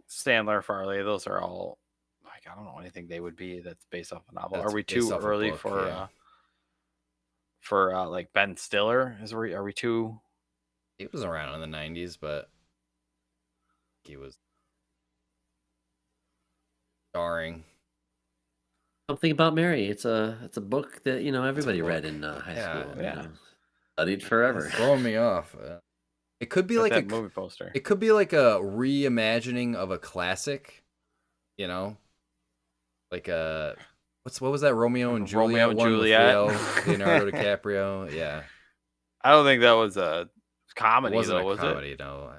Sandler, Farley. Those are all I don't know anything they would be that's based off a novel. Are we too early for like Ben Stiller? Are we too? He was around in the 90s, but he was starring. Something About Mary. It's a book that everybody read in high school. Yeah. Studied forever. It's throwing me off. It could be like a movie poster. It could be like a reimagining of a classic, like what was that? Romeo and Juliet. Leonardo DiCaprio. Yeah. I don't think that was a comedy. It wasn't was comedy, it? No.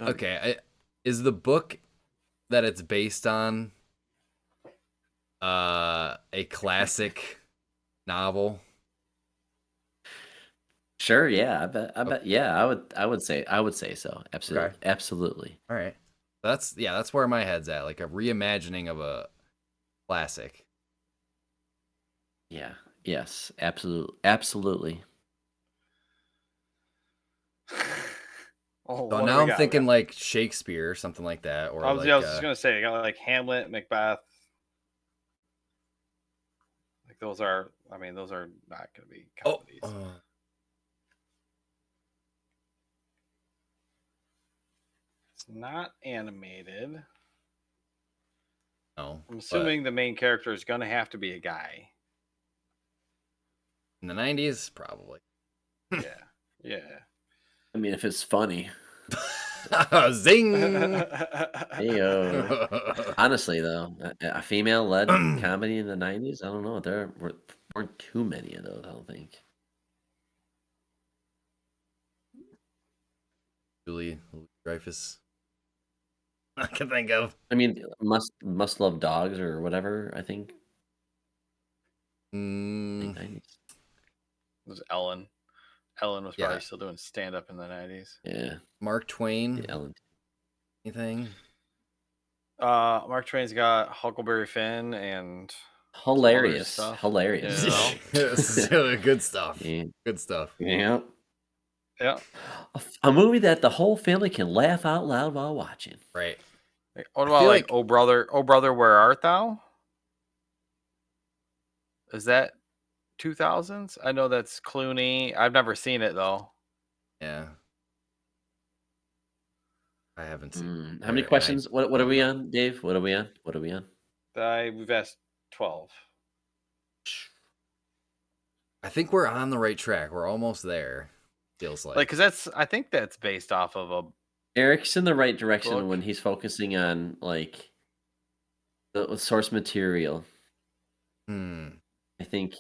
Okay. Is the book that it's based on a classic novel? Sure, yeah. I bet yeah, I would say so. Absolutely. Okay. Absolutely. All right. That's where my head's at, like a reimagining of a classic. Yeah. Yes, absolutely. So now I'm thinking like Shakespeare or something like that, or I was just gonna say, I got like Hamlet, Macbeth. Like those are not gonna be comedies. It's not animated. No. I'm assuming the main character is gonna have to be a guy. In the 90s, probably. Yeah. I mean, if it's funny. Zing! Heyo. Honestly, though, a female-led comedy in the 90s, I don't know. There weren't too many of those, I don't think. Julie Dreyfus. I can think of. I mean, must love dogs or whatever, I think. 90s. It was Ellen Ellen was probably still doing stand-up in the 90s. Yeah. Mark Twain. Yeah, Ellen. Anything? Mark Twain's got Huckleberry Finn and Hilarious. stuff. Hilarious. Good stuff. Yeah. Good stuff. Yeah. Yeah. A movie that the whole family can laugh out loud while watching. Right. What about like Oh Brother, Where Art Thou? Is that 2000s? I know that's Clooney. I've never seen it though. Yeah. I haven't seen. How many questions? What are we on, Dave? What are we on? We've asked 12. I think we're on the right track. We're almost there. Feels like. Because I think that's based off of a. Eric's in the right direction book. when he's focusing on like the source material. I think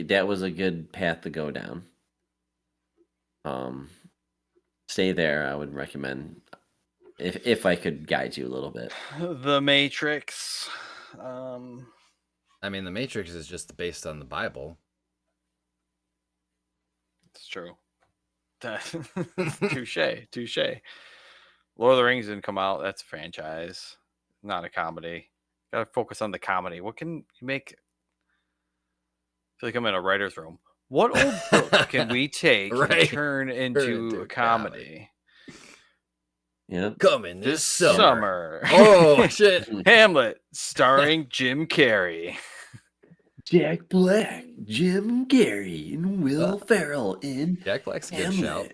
that was a good path to go down. Stay there. I would recommend if I could guide you a little bit. The Matrix. I mean, The Matrix is just based on the Bible. It's true. Touche. Lord of the Rings didn't come out. That's a franchise, not a comedy. Gotta focus on the comedy. What can you make? I feel like I'm in a writer's room. What old book can we take and turn into a comedy? Yeah, coming this summer. Oh shit! Hamlet, starring Jim Carrey. Jack Black, Jim Carrey, and Will Ferrell in Jack Black's a good Hamlet. shout.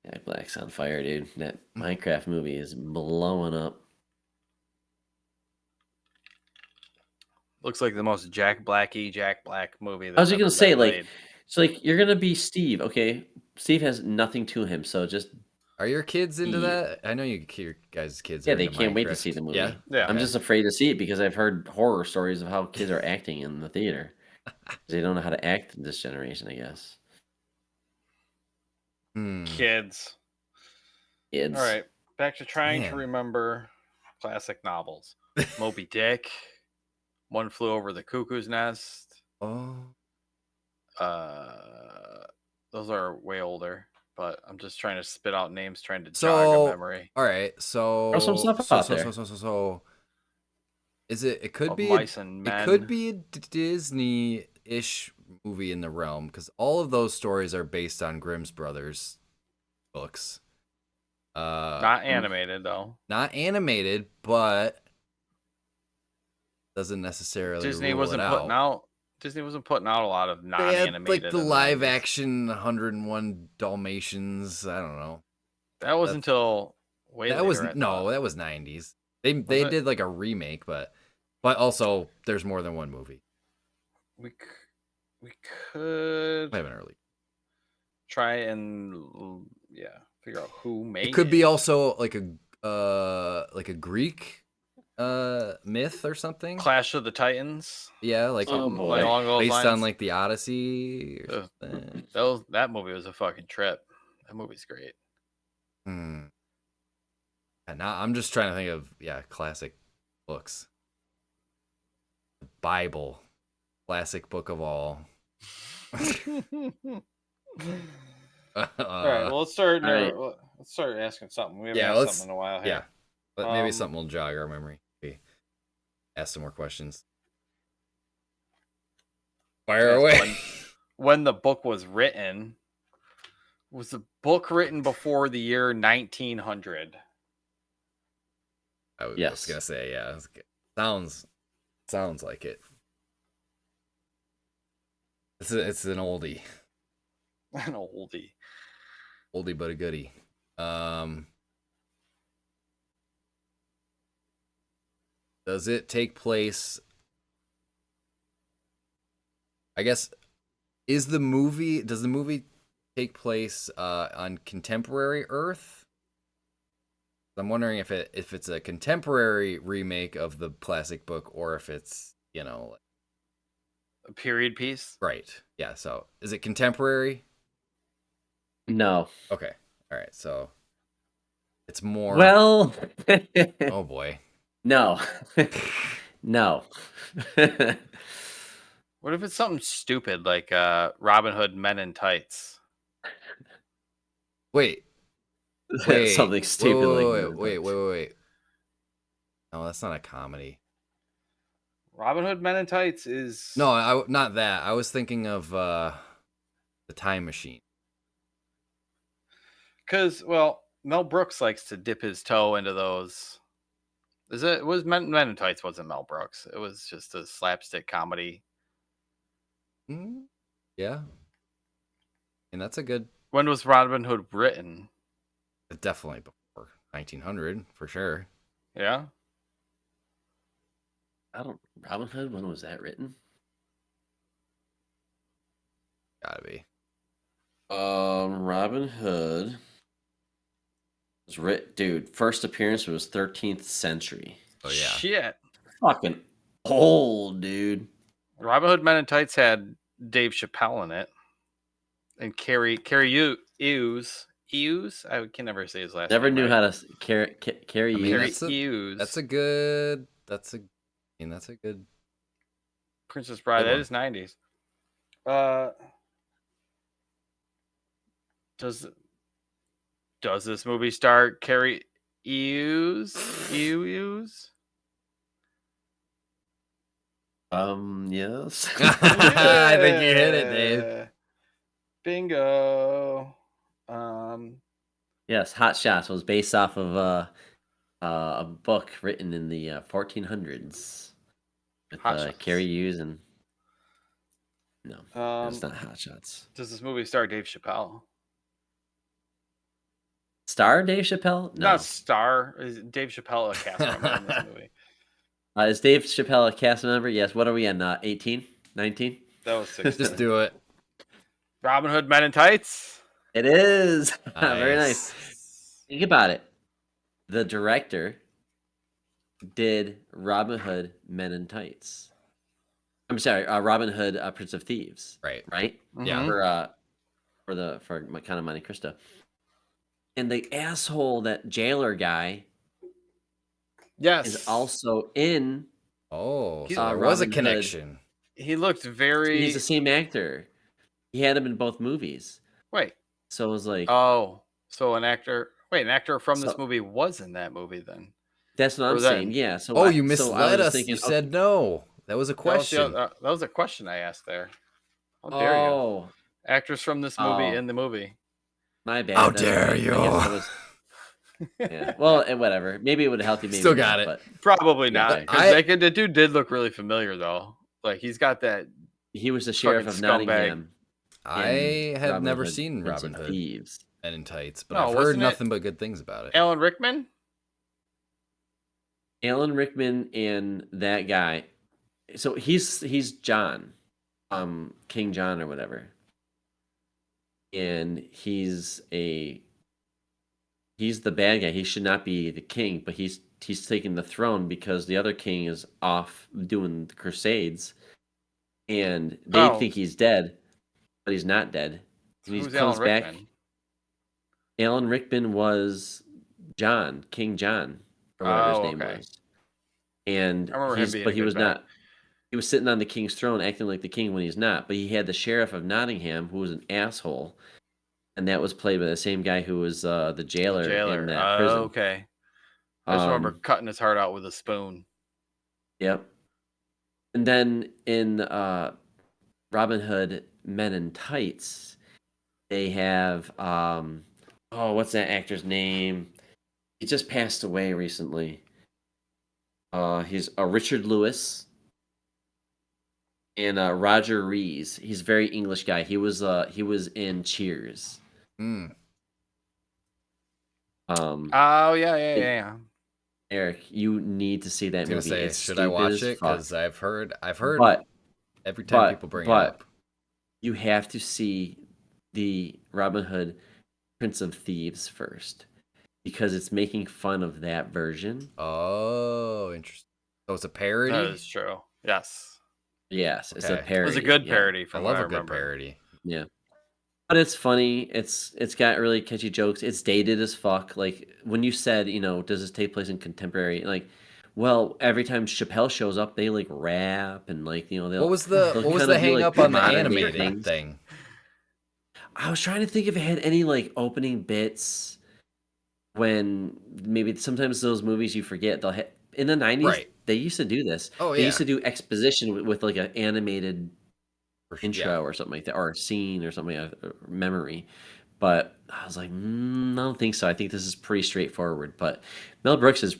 Jack Black's on fire, dude. That Minecraft movie is blowing up. Looks like the most Jack Black movie. I was just gonna say, like, so like you're gonna be Steve, okay? Steve has nothing to him, so just. Are your kids into that? I know your guys' kids. Yeah, are they into can't wait to Minecraft. see the movie. Yeah. I'm just afraid to see it because I've heard horror stories of how kids are acting in the theater. They don't know how to act in this generation, I guess. Kids. All right, back to trying to remember classic novels. Moby Dick, One Flew Over the Cuckoo's Nest. Oh. Those are way older. But I'm just trying to spit out names, trying to jog a memory. All right, so there's some stuff out there. So is it? It could be. It could be a Disney-ish movie in the realm because all of those stories are based on Grimm's brothers books. Not animated though. Not animated, but doesn't necessarily. Disney wasn't putting out a lot of non-animated. Like the live action 101 Dalmatians. I don't know. That was until way that later. Was that was 90s. They did like a remake, but also there's more than one movie. We could have an early try and figure out who made it. Could be also like a Greek myth or something. Clash of the Titans. Yeah, like along those based lines. on like the Odyssey. That movie was a fucking trip. That movie's great. And now I'm just trying to think of classic books. The Bible, classic book of all. All right, well let's start. Let's start asking something. We haven't asked something in a while here. Yeah, but maybe something will jog our memory. Ask some more questions. Fire away. When the book was written, was the book written before the year 1900? I was gonna say Sounds like it. It's an oldie. An oldie. Oldie but a goodie. Does it take place? I guess does the movie take place on contemporary Earth? I'm wondering if it's a contemporary remake of the classic book or if it's, a period piece. Right. Yeah, so is it contemporary? No. Okay. All right. So it's more well. Oh boy. No. No. What if it's something stupid like Robin Hood Men in Tights? Wait. Something stupid Wait. No, that's not a comedy. Robin Hood Men in Tights is... No, not that. I was thinking of The Time Machine. Because, well, Mel Brooks likes to dip his toe into those. It was Men in Tights wasn't Mel Brooks. It was just a slapstick comedy. Yeah. And that's a good... When was Robin Hood written? Definitely before 1900, for sure. Yeah? Robin Hood, when was that written? Gotta be. Robin Hood was written, dude. First appearance was 13th century. Oh yeah. Shit. Fucking old, dude. Robin Hood Men in Tights had Dave Chappelle in it, and Carrie Hughes. I can never say his last Never name. knew right. how to carry Carrie you. Hughes. That's a good Princess Bride. Good That one. is 90s. Does this movie star Carrie Hughes? Yes. I think you hit it, Dave. Bingo. Yes, Hot Shots was based off of a book written in the 1400s with Hot Shots. Carrie Hughes and no, it's Um, not Hot Shots. Does this movie star Dave Chappelle? Star Dave Chappelle? No. Not star. Is Dave Chappelle a cast member in this movie? Is Dave Chappelle a cast member? Yes. What are we on? 18? 19? That was 16. Just do it. Robin Hood Men in Tights? It is. Very Nice. nice. Think about it. The director did Robin Hood Men in Tights. I'm sorry, Robin Hood Prince of Thieves. Right. Right? Yeah. For Count of Monte Cristo. And the asshole, that jailer guy, Yes. is also in. Oh, He's- so there was a Robin Hood. connection. He looked very... He's the same actor. He had him in both movies. Wait. So it was like, Oh. So an actor... Wait, an actor from this So- movie was in that movie then? that's what or I'm that- saying. Yeah. So Oh, I- you so I misled was us. thinking, You said no. That was a question. That was a question I asked there. How dare you? oh, Actors from this movie Oh. in the movie. my bad. How That's dare right. I you. guess I was- yeah. Well, whatever. Maybe it would help you. Maybe Still not, got it. But Probably Yeah, not. okay. Because the dude did look really familiar, though. Like, he's got that... he was the sheriff of Fucking scumbag. Nottingham. I in have Robin never Hood, seen Prince Robin of Hood Thieves. Men in Tights, but No, I've heard wasn't it nothing but good things about it. Alan Rickman? Alan Rickman and that guy. So he's John, King John or whatever, and he's the bad guy. He should not be the king, but he's taking the throne because the other king is off doing the Crusades, and they think he's dead, but he's not dead. And he Who's comes Alan back. Rickman? Alan Rickman was John, King John, or whatever his name okay. was. And I remember him being but a he good was back. not. He was sitting on the king's throne, acting like the king when he's not. But he had the sheriff of Nottingham, who was an asshole, and that was played by the same guy who was the jailer in that prison. Okay. I just remember cutting his heart out with a spoon. Yep. And then in Robin Hood Men in Tights, they have what's that actor's name? He just passed away recently. He's Richard Lewis and Roger Rees. He's a very English guy. He was in Cheers. Hmm. Oh, yeah. Eric, you need to see that I was gonna movie. say, It's should I stupid watch as it? fuck. Because I've heard But every time people bring it up. you have to see the Robin Hood Prince of Thieves first, because it's making fun of that version. Oh, interesting. So it's a parody? That is true. Yes. Yes, it's a Okay. parody. It was a good yeah. parody I from love what I a good remember. parody. Yeah. But it's funny. It's got really catchy jokes. It's dated as fuck. Like when you said, does this take place in contemporary? Like Well, every time Chappelle shows up, they like rap and like they'll. What was the kind of do, hang like, up on the modern day animated things. thing? I was trying to think if it had any like opening bits when maybe sometimes those movies you forget they'll hit in the 90s. Right. They used to do this. Oh, They yeah. used to do exposition with like an animated intro Yeah. or something like that, or a scene or something, or memory. But I was like, I don't think so. I think this is pretty straightforward. But Mel Brooks is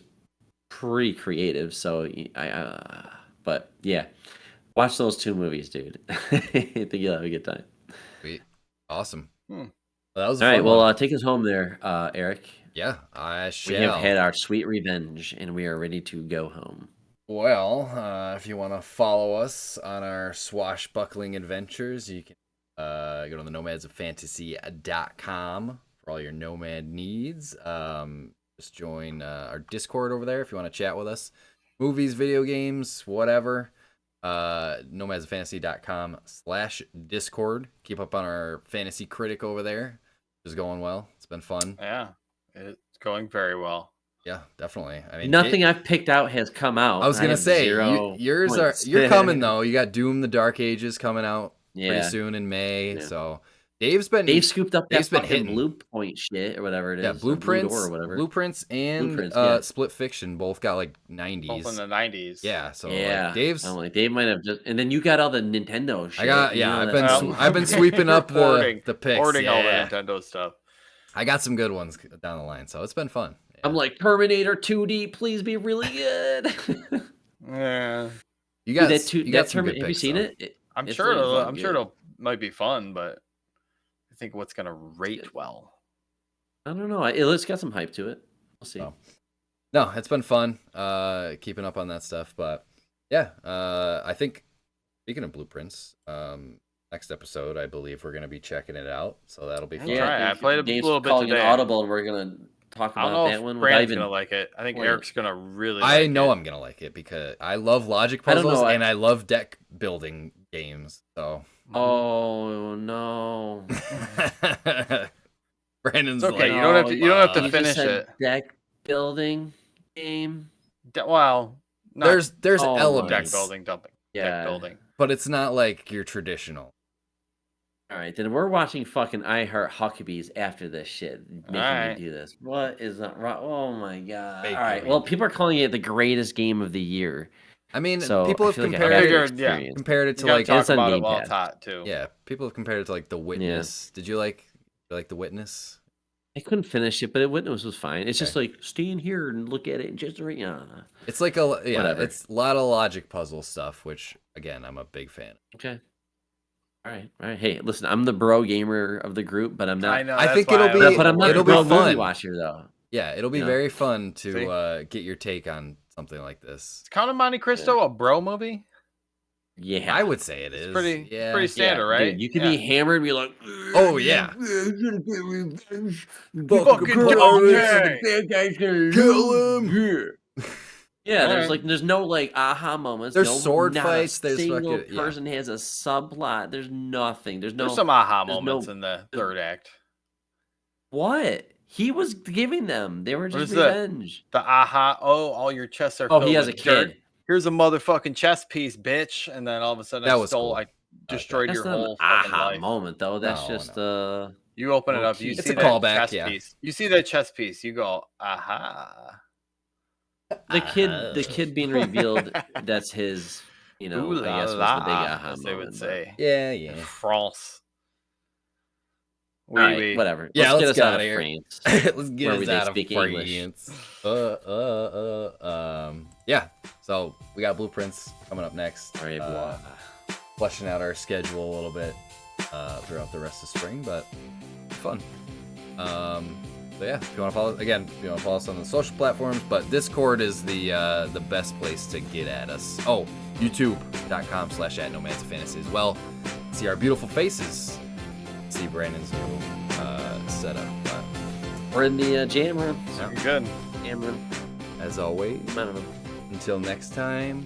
pretty creative, so but yeah, watch those 2 movies, dude. I think you'll have a good time. Sweet. Awesome. Hmm. Well, that was a All right, fun well, one. take us home there, Eric. Yeah, I shall. We have had our sweet revenge, and we are ready to go home. Well, if you want to follow us on our swashbuckling adventures, you can go to the nomadsoffantasy.com for all your nomad needs. Just join our Discord over there if you want to chat with us. Movies, video games, whatever. nomadsoffantasy.com/Discord. Keep up on our fantasy critic over there. It's going well. It's been fun. Yeah, it's going very well. Yeah, definitely. I mean, Nothing I've picked out has come out. I was gonna have say 0 yours points. you're coming though. You got Doom: The Dark Ages coming out pretty Yeah. soon in May. Yeah. So Dave scooped up that fucking hitting Blue Point shit or whatever it is. Yeah, or Blue Blueprints, Door or whatever. Blueprints, and Blueprints, yeah. Split Fiction both got like 90s. Both in the 90s. Yeah, so Yeah, like Dave's. I'm like Dave might have just, and then you got all the Nintendo shit. I got you know, I've that's- been I've been sweeping up the picks. Hoarding all the Yeah. Nintendo stuff. I got some good ones down the line, so it's been fun. Yeah. I'm like Terminator 2D, please be really good. Yeah, you got Dude, you got some good Have you picks, seen though. it? I'm It's sure really it'll. fucking I'm sure good. it'll might be fun, but I think what's gonna rate well. I don't know. It's got some hype to it. We'll see. Oh. No, it's been fun keeping up on that stuff, but yeah, I think speaking of Blueprints, next episode I believe we're gonna be checking it out, so that'll be fun. Yeah, I played a Dave's little bit calling today. an audible, and we're gonna talk I don't about know that if one. Brandon's Without gonna like it. I think playing Eric's gonna really. I like know it. I'm gonna like it because I love logic I don't know, puzzles and I love deck building games. So Oh no! Brandon's It's okay. like, You don't have to. You don't have to You just finish said it. deck building game. Well, not there's Oh, deck elements, building, dumping, Yeah. deck building. but it's not like your traditional. All right, then we're watching fucking I Heart Huckabees after this shit, making Alright. me do this. What is that? Oh my god! Fake All right, movie. well, people are calling it the greatest game of the year. I mean, So people I have feel like I compared have it. to Figured, yeah. experience. Compared it You to gotta like talk it's on about it Game while Pass. it's hot too. yeah, people have compared it to like The Witness. Did you like The Witness? I couldn't finish it, but Witness was fine. It's just Okay. like stand here and look at it and just right. It's like Whatever. it's a lot of logic puzzle stuff, which again I'm a big fan. Okay. All right. Hey, listen, I'm the bro gamer of the group, but I'm not. I know. I that's think why it'll I be- was But I'm not it'll a be bro movie fun. watcher though. Yeah, it'll be Yeah. very fun to See? get your take on something like this. Is Count of Monte Cristo a bro movie? Yeah, I would say it is. It's pretty. Yeah. Pretty standard, Yeah, right? dude, you could Yeah. be hammered and be like, Oh, yeah. Kill him. Yeah, there's Alright. there's no like aha moments. There's no, sword not fights, A there's single fucking- yeah. person has a subplot. There's nothing. There's no There's some aha there's moments no- in the third act. what he was giving them. They were just is that? revenge. The aha. Oh, all your chests are. Oh, filled he has a with dirt. kid. Here's a motherfucking chest piece, bitch. And then all of a sudden, That I was stole. cool. I destroyed That's your not an whole fucking aha life. moment though. That's No, just You open it Low up. You key. see It's a that callback, chest yeah. piece. You see that chest piece. You go, aha. the kid being revealed. That's his. You know, Ooh I guess was la the big la, aha as moment. they would but- say. Yeah, In yeah. France. All right, Oui, oui. whatever. Yeah, let's let's get us get out outta of here. France. Let's get Where us they out of speak English. France. Yeah. So we got Blueprints coming up next. Au revoir. Fleshing out our schedule a little bit throughout the rest of spring, but fun. So yeah, if you want to follow us on the social platforms, but Discord is the best place to get at us. Oh, youtube.com/@nomadsoffantasy as well. See our beautiful faces. See Brandon's new setup. But We're in the jam room. You're good. Jam room. as always, I don't know. until next time,